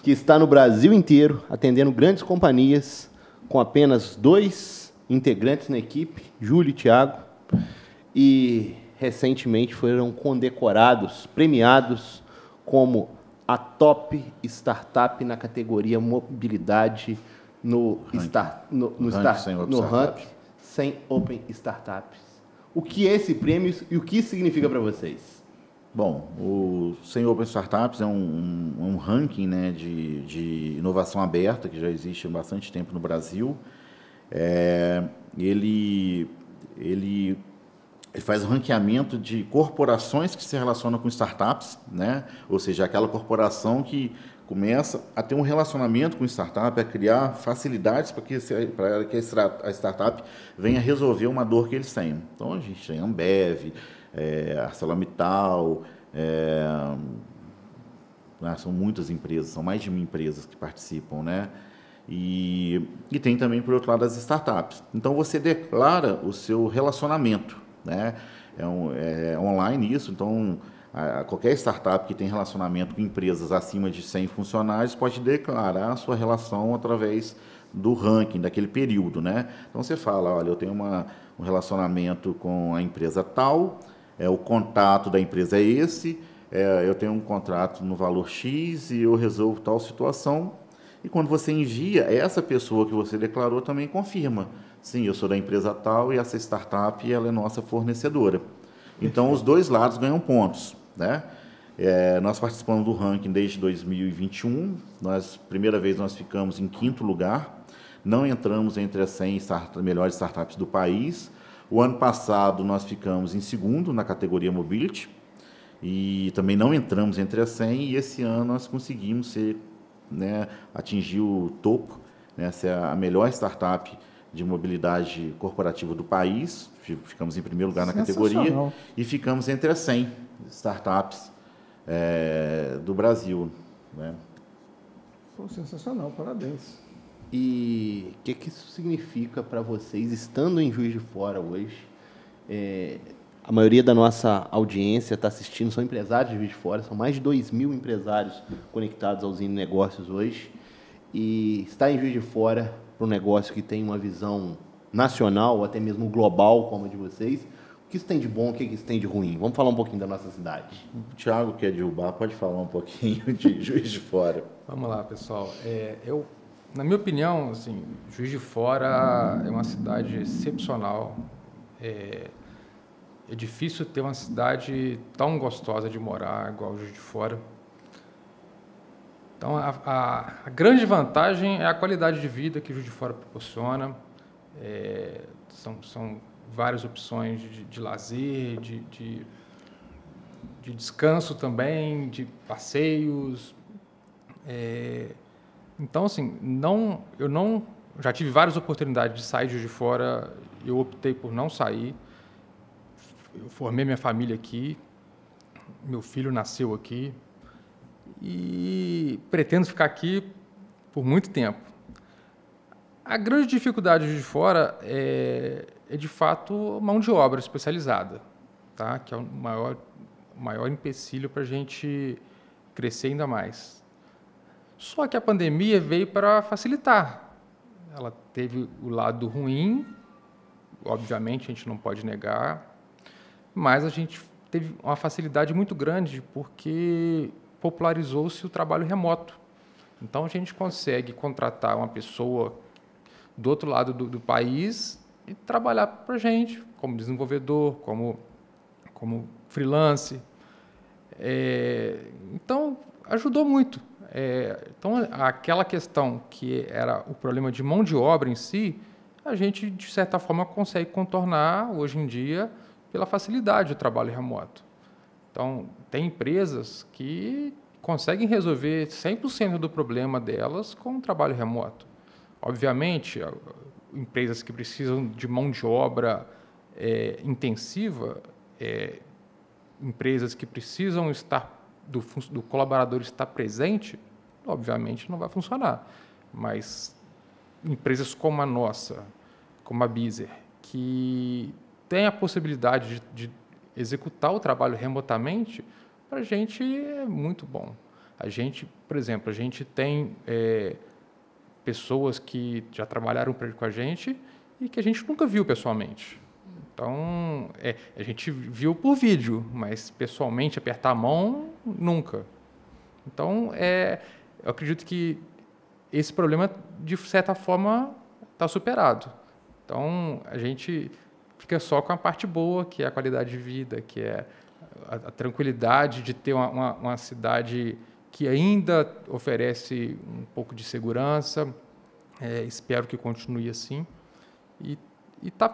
Que está no Brasil inteiro, atendendo grandes companhias, com apenas 2 integrantes na equipe, Júlio e Thiago. E recentemente foram condecorados, premiados como a top startup na categoria mobilidade no ranking 100 Open Startups. O que é esse prêmio e o que isso significa para vocês? Bom, o 100 Open Startups é um ranking, né, de inovação aberta que já existe há bastante tempo no Brasil. Ele faz o ranqueamento de corporações que se relacionam com startups, né? Ou seja, aquela corporação que começa a ter um relacionamento com a startup, a criar facilidades para que a startup venha resolver uma dor que eles têm. Então, a gente tem Ambev, ArcelorMittal, são muitas empresas, são mais de 1.000 empresas que participam, né? E tem também, por outro lado, as startups. Então, você declara o seu relacionamento, né? É online isso, então qualquer startup que tem relacionamento com empresas acima de 100 funcionários pode declarar a sua relação através do ranking daquele período, né? Então você fala, olha, eu tenho um relacionamento com a empresa tal, o contato da empresa é esse, eu tenho um contrato no valor X e eu resolvo tal situação. E quando você envia, essa pessoa que você declarou também confirma. Sim, eu sou da empresa tal e essa startup ela é nossa fornecedora. Então, os dois lados ganham pontos, né? Nós participamos do ranking desde 2021. Primeira vez nós ficamos em 5º lugar. Não entramos entre as 100 melhores startups do país. O ano passado nós ficamos em 2º na categoria Mobility. E também não entramos entre as 100. E esse ano nós conseguimos ser né, atingiu o topo, né, essa é a melhor startup de mobilidade corporativa do país, ficamos em primeiro lugar na categoria e ficamos entre as 100 startups do Brasil. Né? Pô, sensacional, parabéns. E o que isso significa para vocês, estando em Juiz de Fora hoje? A maioria da nossa audiência está assistindo, são empresários de Juiz de Fora, são mais de 2.000 empresários conectados ao Zine Negócios hoje. E estar em Juiz de Fora para um negócio que tem uma visão nacional, ou até mesmo global, como a de vocês, o que isso tem de bom, o que isso tem de ruim? Vamos falar um pouquinho da nossa cidade. O Thiago, que é de Ubá, pode falar um pouquinho de Juiz de Fora. Vamos lá, pessoal. Na minha opinião, assim, Juiz de Fora é uma cidade excepcional. É difícil ter uma cidade tão gostosa de morar igual Juiz de Fora. Então, a grande vantagem é a qualidade de vida que Juiz de Fora proporciona. São várias opções de lazer, de descanso também, de passeios. Então, assim, eu já tive várias oportunidades de sair de Juiz de Fora, eu optei por não sair. Eu formei minha família aqui, meu filho nasceu aqui e pretendo ficar aqui por muito tempo. A grande dificuldade de Juiz de Fora é de fato, mão de obra especializada, tá? Que é o maior empecilho para a gente crescer ainda mais. Só que a pandemia veio para facilitar. Ela teve o lado ruim, obviamente, a gente não pode negar, mas a gente teve uma facilidade muito grande porque popularizou-se o trabalho remoto. Então, a gente consegue contratar uma pessoa do outro lado do país e trabalhar para a gente como desenvolvedor, como freelance. Então, ajudou muito. Então, aquela questão que era o problema de mão de obra em si, a gente, de certa forma, consegue contornar, hoje em dia, pela facilidade do trabalho remoto. Então, tem empresas que conseguem resolver 100% do problema delas com o trabalho remoto. Obviamente, empresas que precisam de mão de obra intensiva, empresas que precisam do colaborador estar presente, obviamente não vai funcionar. Mas empresas como a nossa, como a Bizer, que tem a possibilidade de executar o trabalho remotamente, para a gente é muito bom. A gente, por exemplo, a gente tem pessoas que já trabalharam com a gente e que a gente nunca viu pessoalmente. Então, a gente viu por vídeo, mas pessoalmente apertar a mão, nunca. Então, eu acredito que esse problema, de certa forma, está superado. Então, a gente fica só com a parte boa, que é a qualidade de vida, que é a tranquilidade de ter uma cidade que ainda oferece um pouco de segurança, espero que continue assim, e tá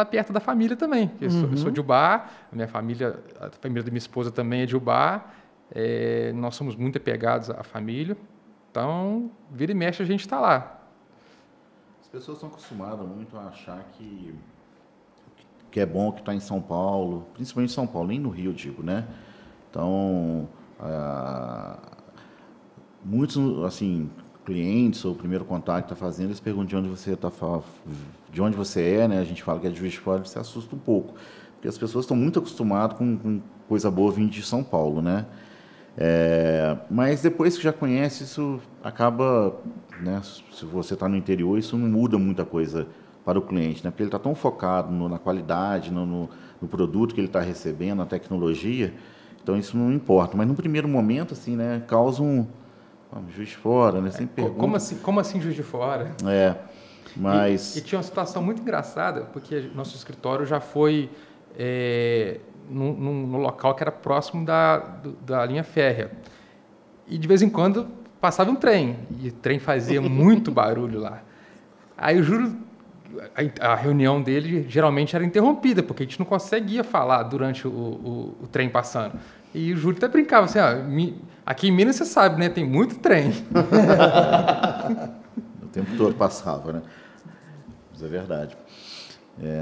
perto da família também. Eu sou de Ubá, a família da minha esposa também é de Ubá, nós somos muito apegados à família, então, vira e mexe, a gente está lá. As pessoas estão acostumadas muito a achar que é bom que está em São Paulo, principalmente em São Paulo, nem no Rio, digo, né? Então, muitos, assim, clientes ou o primeiro contato que está fazendo, eles perguntam de onde você é, né? A gente fala que é de Juiz de Fora, se assusta um pouco, porque as pessoas estão muito acostumadas com coisa boa vindo de São Paulo, né? Mas depois que já conhece, isso acaba, né? Se você está no interior, isso não muda muita coisa para o cliente, né? Porque ele está tão focado na qualidade, no produto que ele está recebendo, na tecnologia, então isso não importa. Mas no primeiro momento, assim, né? Causa Juiz de Fora, né? Sempre pergunta. Como assim Juiz de Fora? Mas... E tinha uma situação muito engraçada, porque nosso escritório já foi num local que era próximo da linha férrea. E, de vez em quando, passava um trem, e o trem fazia muito barulho lá. Aí, eu juro, a reunião dele geralmente era interrompida, porque a gente não conseguia falar durante o trem passando. E o Júlio até brincava assim, Aqui em Minas, você sabe, né? Tem muito trem. O tempo todo passava, né? Isso é verdade.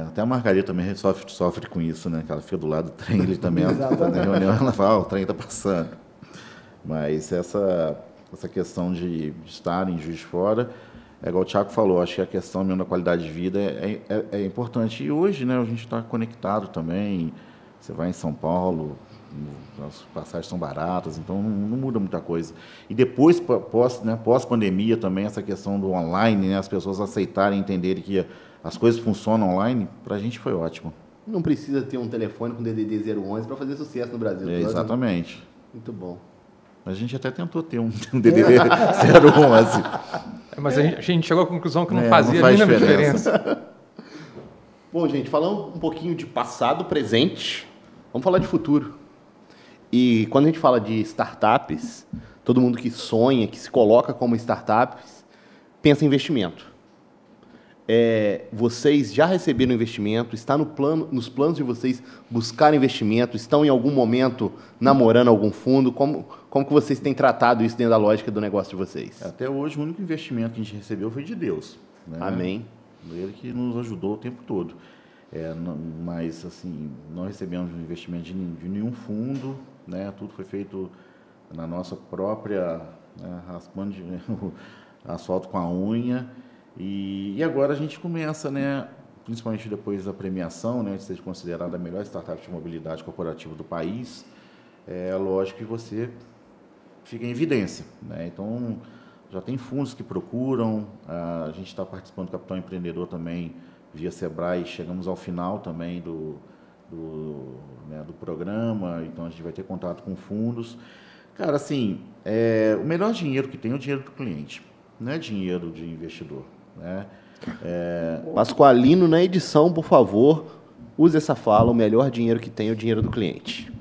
Até a Margarida também sofre com isso, né? Que ela fica do lado do trem, ele também, na reunião, ela fala, o trem está passando. Mas essa questão de estar em Juiz de Fora, é igual o Thiago falou, acho que a questão mesmo da qualidade de vida é importante. E hoje, né, a gente está conectado também. Você vai em São Paulo, as passagens são baratas, então não muda muita coisa. E depois, pós-pandemia também, essa questão do online, né, as pessoas aceitarem, entenderem que as coisas funcionam online, para a gente foi ótimo. Não precisa ter um telefone com DDD 011 para fazer sucesso no Brasil. Exatamente. Muito bom. A gente até tentou ter um DDD 011. Mas a gente chegou à conclusão que não fazia a mínima diferença. Bom, gente, falando um pouquinho de passado, presente, vamos falar de futuro. E quando a gente fala de startups, todo mundo que sonha, que se coloca como startups, pensa em investimento. Vocês já receberam investimento? Está nos planos de vocês buscar investimento? Estão em algum momento namorando algum fundo? Como que vocês têm tratado isso dentro da lógica do negócio de vocês? Até hoje, o único investimento que a gente recebeu foi de Deus. Né? Amém. Ele que nos ajudou o tempo todo. Mas, assim, não recebemos investimento de nenhum fundo, né? Tudo foi feito na nossa própria, raspando asfalto com a unha. E agora a gente começa, né, principalmente depois da premiação, né, de ser considerada a melhor startup de mobilidade corporativa do país, lógico que você fica em evidência. Né? Então, já tem fundos que procuram, a gente está participando do Capital Empreendedor também, via Sebrae, chegamos ao final também do programa, então a gente vai ter contato com fundos. Cara, assim, o melhor dinheiro que tem é o dinheiro do cliente, não é dinheiro de investidor. Né? Pascoalino, na edição, por favor, use essa fala, o melhor dinheiro que tem é o dinheiro do cliente.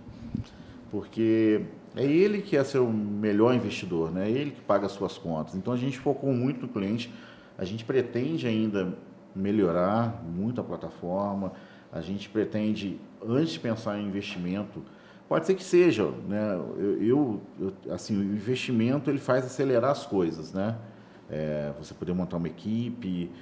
Porque é ele que é seu melhor investidor, né? É ele que paga as suas contas. Então, a gente focou muito no cliente, a gente pretende ainda melhorar muito a plataforma, a gente pretende, antes de pensar em investimento, pode ser que seja, né? Assim, o investimento ele faz acelerar as coisas, né? Você poder montar uma equipe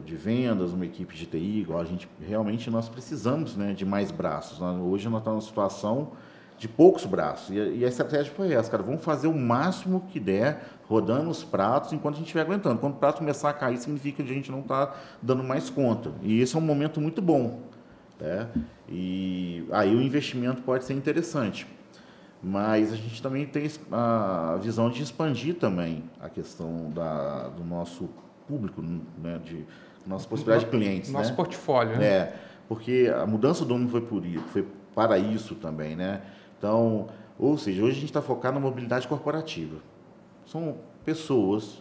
de vendas, uma equipe de TI, igual realmente nós precisamos, né, de mais braços. Hoje nós estamos numa situação de poucos braços. E a estratégia foi essa, cara, vamos fazer o máximo que der, rodando os pratos enquanto a gente estiver aguentando. Quando o prato começar a cair, significa que a gente não está dando mais conta. E esse é um momento muito bom. Né? E aí o investimento pode ser interessante. Mas a gente também tem a visão de expandir também a questão do nosso público, né, de nossa possibilidade de clientes. Nosso né? portfólio. Né? Porque a mudança do nome foi para isso também. Né? Então, ou seja, hoje a gente está focado na mobilidade corporativa. São pessoas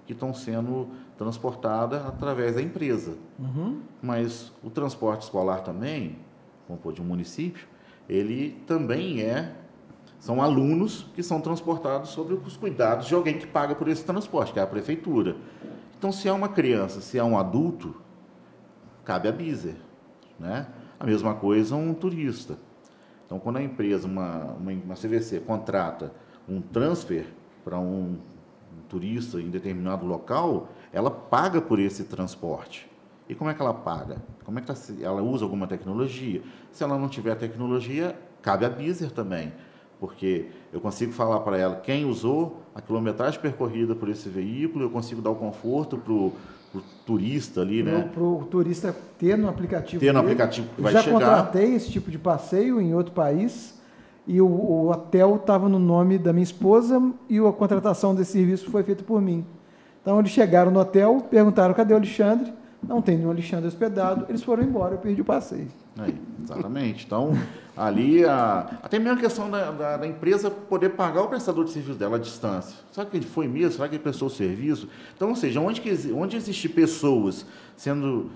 que estão sendo transportadas através da empresa. Uhum. Mas o transporte escolar também, como pô, de um município, ele também são alunos que são transportados sob os cuidados de alguém que paga por esse transporte, que é a prefeitura. Então, se é uma criança, se é um adulto, cabe a Bizer. Né? A mesma coisa um turista. Então, quando a empresa, uma CVC, contrata um transfer para um turista em determinado local, ela paga por esse transporte. E como é que ela paga? Como é que ela usa alguma tecnologia? Se ela não tiver tecnologia, cabe a Bizer também. Porque eu consigo falar para ela quem usou, a quilometragem percorrida por esse veículo, eu consigo dar o conforto para o turista ali, né? Para o turista ter no aplicativo. Ter no aplicativo que vai chegar. Já contratei esse tipo de passeio em outro país e o hotel estava no nome da minha esposa e a contratação desse serviço foi feita por mim. Então eles chegaram no hotel, perguntaram cadê o Alexandre? Não tem nenhum Alexandre hospedado, eles foram embora, eu perdi o passeio. Exatamente. Então, ali, até mesmo a questão da empresa poder pagar o prestador de serviço dela à distância. Será que ele foi mesmo? Será que ele prestou o serviço? Então, ou seja, onde existir pessoas sendo,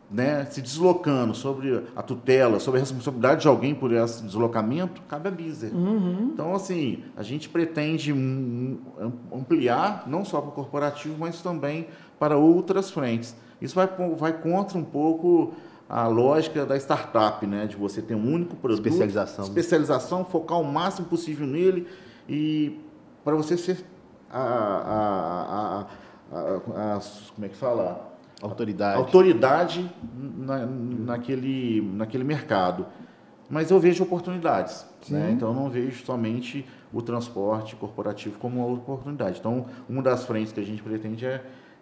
né, se deslocando sobre a tutela, sobre a responsabilidade de alguém por esse deslocamento, cabe a Bizer. Uhum. Então, assim, a gente pretende ampliar, não só para o corporativo, mas também para outras frentes. Isso vai contra um pouco a lógica da startup, né? De você ter um único produto. Especialização, focar o máximo possível nele E para você ser como é que fala? Autoridade naquele mercado. Mas eu vejo oportunidades, né? Então eu não vejo somente o transporte corporativo como uma oportunidade. Então, uma das frentes que a gente pretende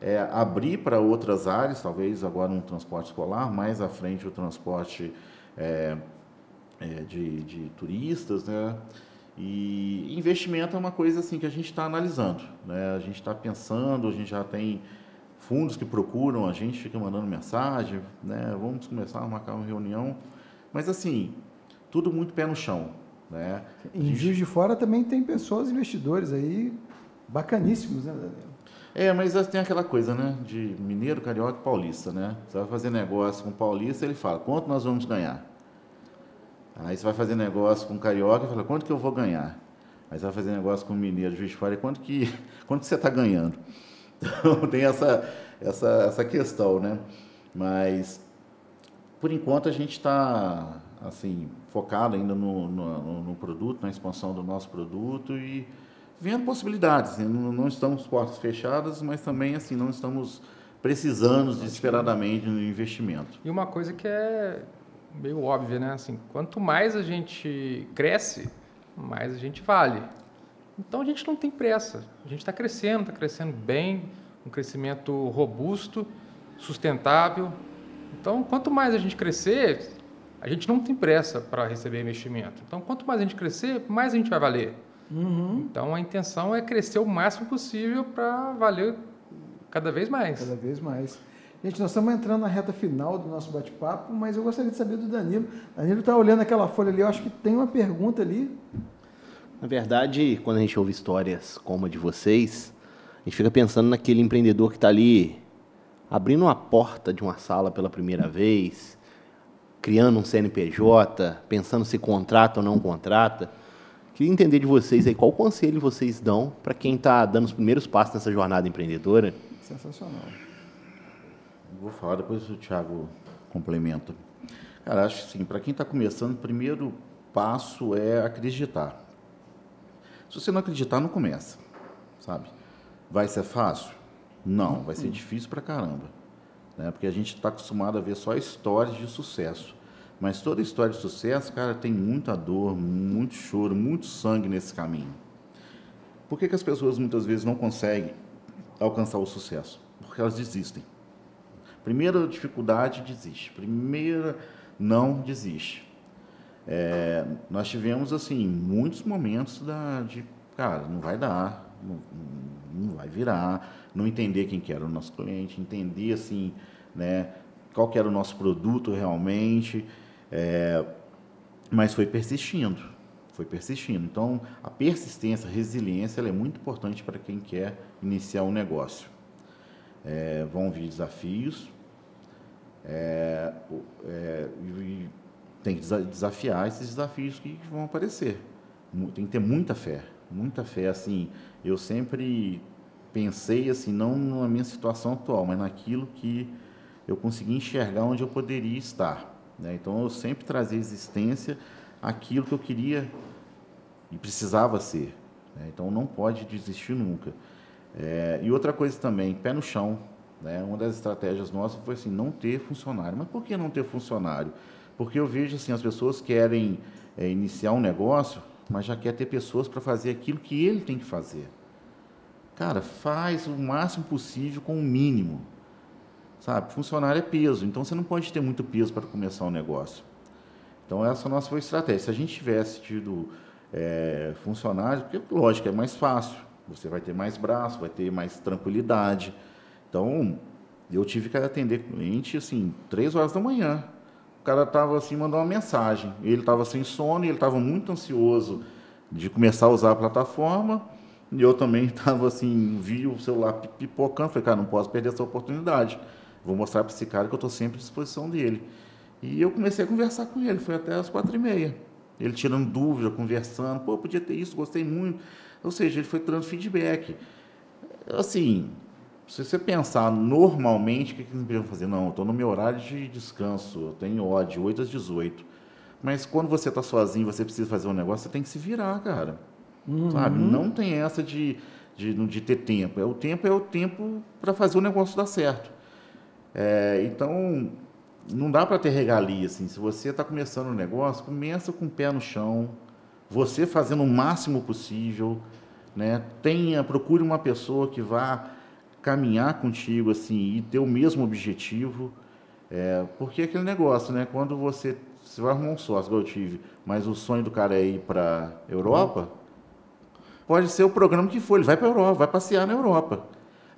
é abrir para outras áreas, talvez agora um transporte escolar, mais à frente o transporte de turistas, né? E investimento é uma coisa assim que a gente está analisando, né? A gente está pensando, a gente já tem fundos que procuram, a gente fica mandando mensagem, né? Vamos começar a marcar uma reunião, mas assim, tudo muito pé no chão, né? Em Juiz de Fora também tem pessoas, investidores aí bacaníssimos, né, Danilo? Mas tem aquela coisa, né? De mineiro, carioca e paulista, né? Você vai fazer negócio com o paulista, ele fala, quanto nós vamos ganhar? Aí você vai fazer negócio com o carioca e fala, quanto que eu vou ganhar? Aí você vai fazer negócio com o mineiro, Juiz de Fora, e quanto que você está ganhando? Então tem essa questão, né? Mas, por enquanto, a gente está assim, focado ainda no produto, na expansão do nosso produto e vendo possibilidades. Não estamos portas fechadas, mas também assim, não estamos precisando desesperadamente no investimento. E uma coisa que é meio óbvia, né? Assim, quanto mais a gente cresce, mais a gente vale. Então a gente não tem pressa. A gente está crescendo bem, um crescimento robusto, sustentável. Então, quanto mais a gente crescer, a gente não tem pressa para receber investimento. Então, quanto mais a gente crescer, mais a gente vai valer. Então, a intenção é crescer o máximo possível para valer cada vez mais. Cada vez mais. Gente, nós estamos entrando na reta final do nosso bate-papo, mas eu gostaria de saber do Danilo. Danilo está olhando aquela folha ali, eu acho que tem uma pergunta ali. Na verdade, quando a gente ouve histórias como a de vocês, a gente fica pensando naquele empreendedor que está ali abrindo uma porta de uma sala pela primeira vez, criando um CNPJ, pensando se contrata ou não contrata. Queria entender de vocês aí, qual conselho vocês dão para quem está dando os primeiros passos nessa jornada empreendedora? Sensacional. Vou falar, depois o Thiago complementa. Cara, acho que sim, para quem está começando, o primeiro passo é acreditar. Se você não acreditar, não começa, sabe? Vai ser fácil? Não, vai ser difícil pra caramba, né? Porque a gente está acostumado a ver só histórias de sucesso. Mas toda história de sucesso, cara, tem muita dor, muito choro, muito sangue nesse caminho. Por que as pessoas muitas vezes não conseguem alcançar o sucesso? Porque elas desistem. Primeira dificuldade, desiste. Primeira, não desiste. Nós tivemos, assim, muitos momentos de, cara, não vai dar, não vai virar, não entender quem que era o nosso cliente, entender, assim, né, qual que era o nosso produto realmente, mas foi persistindo. Então, a persistência, a resiliência, ela é muito importante para quem quer iniciar um negócio. Vão vir desafios, e tem que desafiar esses desafios que vão aparecer. Tem que ter muita fé, assim. Eu sempre pensei, assim, não na minha situação atual, mas naquilo que eu consegui enxergar onde eu poderia estar, né? Então, eu sempre trazia existência aquilo que eu queria e precisava ser, né? Então, não pode desistir nunca. E outra coisa também, pé no chão, né? Uma das estratégias nossas foi assim, não ter funcionário. Mas por que não ter funcionário? Porque eu vejo assim, as pessoas querem iniciar um negócio, mas já quer ter pessoas para fazer aquilo que ele tem que fazer. Cara, faz o máximo possível com o mínimo. Sabe? Funcionário é peso, então você não pode ter muito peso para começar um negócio. Então essa nossa foi a estratégia. Se a gente tivesse tido funcionários, porque lógico, é mais fácil. Você vai ter mais braço, vai ter mais tranquilidade. Então, eu tive que atender cliente, assim, 3 horas da manhã. O cara estava assim, mandou uma mensagem. Ele estava sem sono e ele estava muito ansioso de começar a usar a plataforma. E eu também estava assim, vi o celular pipocando. Falei, cara, não posso perder essa oportunidade. Vou mostrar para esse cara que eu estou sempre à disposição dele. E eu comecei a conversar com ele, foi até as 4h30. Ele tirando dúvida, conversando. Pô, podia ter isso, gostei muito. Ou seja, ele foi dando feedback. Assim, se você pensar normalmente, o que eles deveriam fazer? Não, eu estou no meu horário de descanso, eu tenho de 8 às 18. Mas quando você está sozinho, você precisa fazer um negócio, você tem que se virar, cara. sabe? Não tem essa de ter tempo. O tempo para fazer o negócio dar certo. Então, não dá para ter regalia, assim. Se você está começando um negócio, começa com o pé no chão, você fazendo o máximo possível, né? Procure uma pessoa que vá caminhar contigo, assim, e ter o mesmo objetivo, porque aquele negócio, né? Quando você vai arrumar um sócio, igual eu tive, mas o sonho do cara é ir para a Europa, pode ser o programa que for, ele vai para a Europa, vai passear na Europa.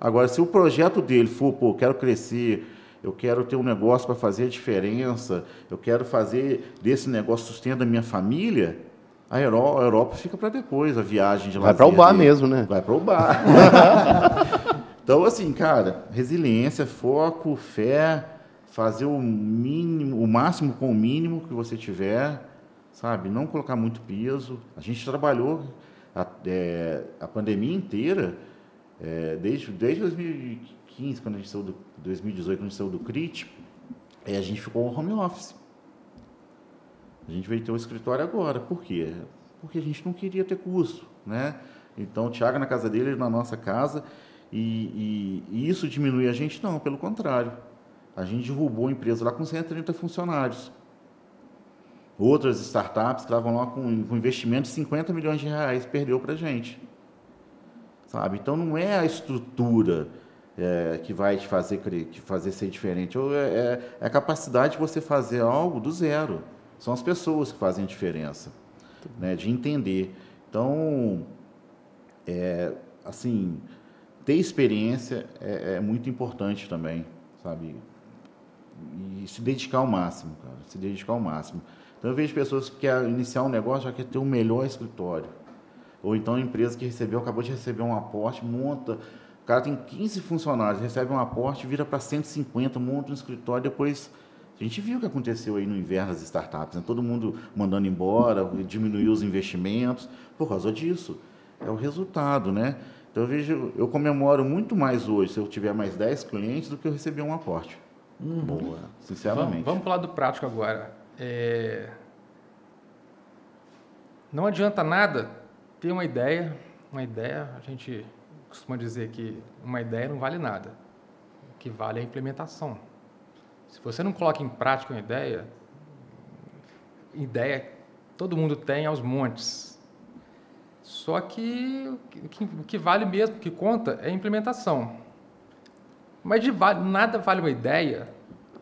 Agora, se o projeto dele for, pô, eu quero crescer, eu quero ter um negócio para fazer a diferença, eu quero fazer desse negócio sustento da minha família, a Europa fica para depois, a viagem de lazer. Vai para o bar mesmo, né? Vai para o bar. Então, assim, cara, resiliência, foco, fé, fazer o mínimo, o máximo com o mínimo que você tiver, sabe? Não colocar muito peso. A gente trabalhou a pandemia inteira, desde 2015, quando a gente saiu 2018, quando a gente saiu do CRIT, a gente ficou home office. A gente veio ter um escritório agora. Por quê? Porque a gente não queria ter custo, né? Então, o Thiago na casa dele, na nossa casa, e isso diminui a gente? Não, pelo contrário. A gente derrubou a empresa lá com 130 funcionários. Outras startups que estavam lá com investimento de 50 milhões de reais, perdeu para a gente. Sabe? Então, não é a estrutura que vai te fazer ser diferente. É a capacidade de você fazer algo do zero. São as pessoas que fazem a diferença, né? De entender. Então, assim, ter experiência é muito importante também, sabe? E se dedicar ao máximo, cara. Se dedicar ao máximo. Então, eu vejo pessoas que querem iniciar um negócio, já quer ter o melhor escritório. Ou então, a empresa que acabou de receber um aporte, monta... O cara tem 15 funcionários, recebe um aporte, vira para 150, monta um escritório, depois... A gente viu o que aconteceu aí no inverno das startups, né? Todo mundo mandando embora, diminuiu os investimentos, por causa disso. É o resultado, né? Então, eu comemoro muito mais hoje se eu tiver mais 10 clientes do que eu receber um aporte. Boa, sinceramente. Vamos para o lado prático agora. Não adianta nada ter uma ideia, a gente costuma dizer que uma ideia não vale nada. O que vale é a implementação. Se você não coloca em prática uma ideia todo mundo tem aos montes. Só que o que vale mesmo, o que conta, é a implementação. Mas nada vale uma ideia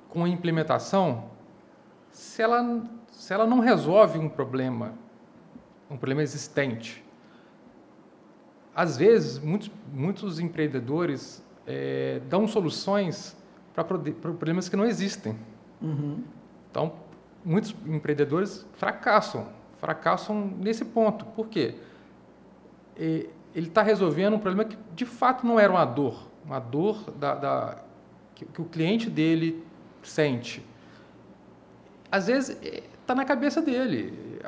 com a implementação se ela não resolve um problema existente. Às vezes, muitos empreendedores dão soluções para problemas que não existem. Então, muitos empreendedores fracassam nesse ponto. Por quê? Ele está resolvendo um problema que, de fato, não era uma dor que o cliente dele sente. Às vezes, está na cabeça dele.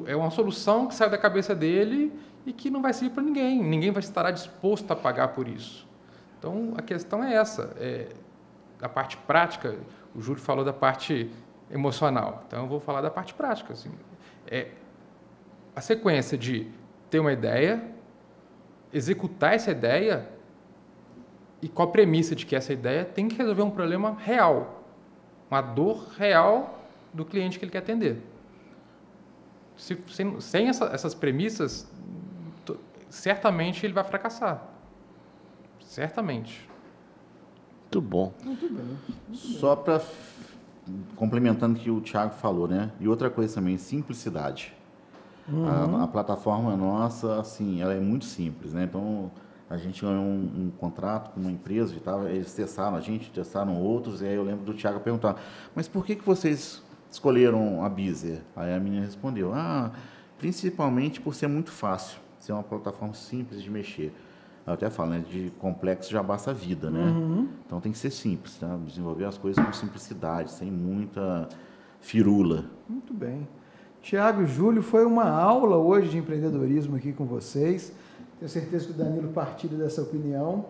É uma solução que sai da cabeça dele e que não vai servir para ninguém. Ninguém vai estar disposto a pagar por isso. Então, a questão é essa. Da parte prática, o Júlio falou da parte emocional. Então, eu vou falar da parte prática. Assim. A sequência de ter uma ideia, executar essa ideia e com a premissa de que essa ideia tem que resolver um problema real, uma dor real do cliente que ele quer atender. Sem essas premissas, certamente ele vai fracassar. Certamente. Muito bom. Muito bem. Só para complementando o que o Thiago falou, né? E outra coisa também, simplicidade. A plataforma nossa, assim, ela é muito simples, né? Então, a gente ganhou um contrato com uma empresa e tal, eles testaram a gente, testaram outros, e aí eu lembro do Thiago perguntar, mas por que vocês escolheram a Beezer? Aí a menina respondeu, principalmente por ser muito fácil, ser uma plataforma simples de mexer. Eu até falo, né, de complexo já basta a vida, né? Então tem que ser simples, tá? Desenvolver as coisas com simplicidade, sem muita firula. Muito bem. Thiago e Júlio, foi uma aula hoje de empreendedorismo aqui com vocês. Tenho certeza que o Danilo partilha dessa opinião.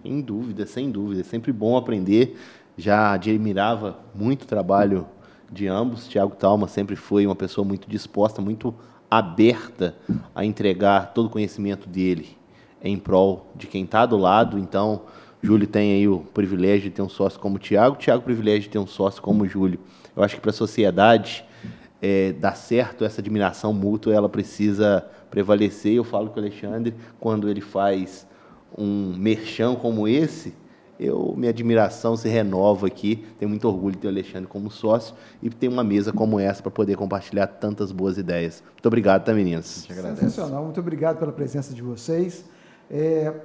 Sem dúvida, sem dúvida. É sempre bom aprender. Já admirava muito o trabalho de ambos. Thiago Talma sempre foi uma pessoa muito disposta, muito aberta a entregar todo o conhecimento dele em prol de quem está do lado. Então, Júlio tem aí o privilégio de ter um sócio como o Thiago o privilégio de ter um sócio como o Júlio. Eu acho que para a sociedade dar certo, essa admiração mútua, ela precisa prevalecer. Eu falo que o Alexandre, quando ele faz um merchan como esse, minha admiração se renova aqui. Tenho muito orgulho de ter o Alexandre como sócio e ter uma mesa como essa para poder compartilhar tantas boas ideias. Muito obrigado, tá, meninas? Sensacional. Muito obrigado pela presença de vocês.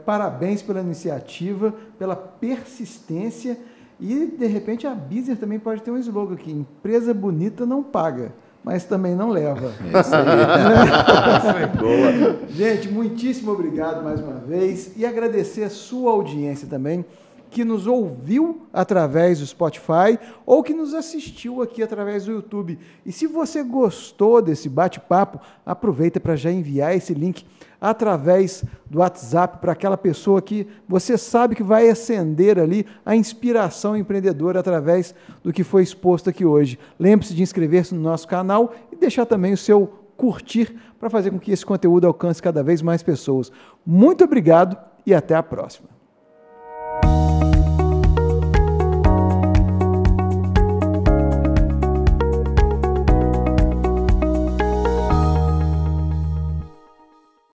Parabéns pela iniciativa, pela persistência e, de repente, a Beezer também pode ter um slogan aqui: empresa bonita não paga, mas também não leva. É isso aí. Boa. Gente, muitíssimo obrigado mais uma vez e agradecer a sua audiência também, que nos ouviu através do Spotify ou que nos assistiu aqui através do YouTube. E se você gostou desse bate-papo, aproveita para já enviar esse link através do WhatsApp para aquela pessoa que você sabe que vai acender ali a inspiração empreendedora através do que foi exposto aqui hoje. Lembre-se de inscrever-se no nosso canal e deixar também o seu curtir para fazer com que esse conteúdo alcance cada vez mais pessoas. Muito obrigado e até a próxima.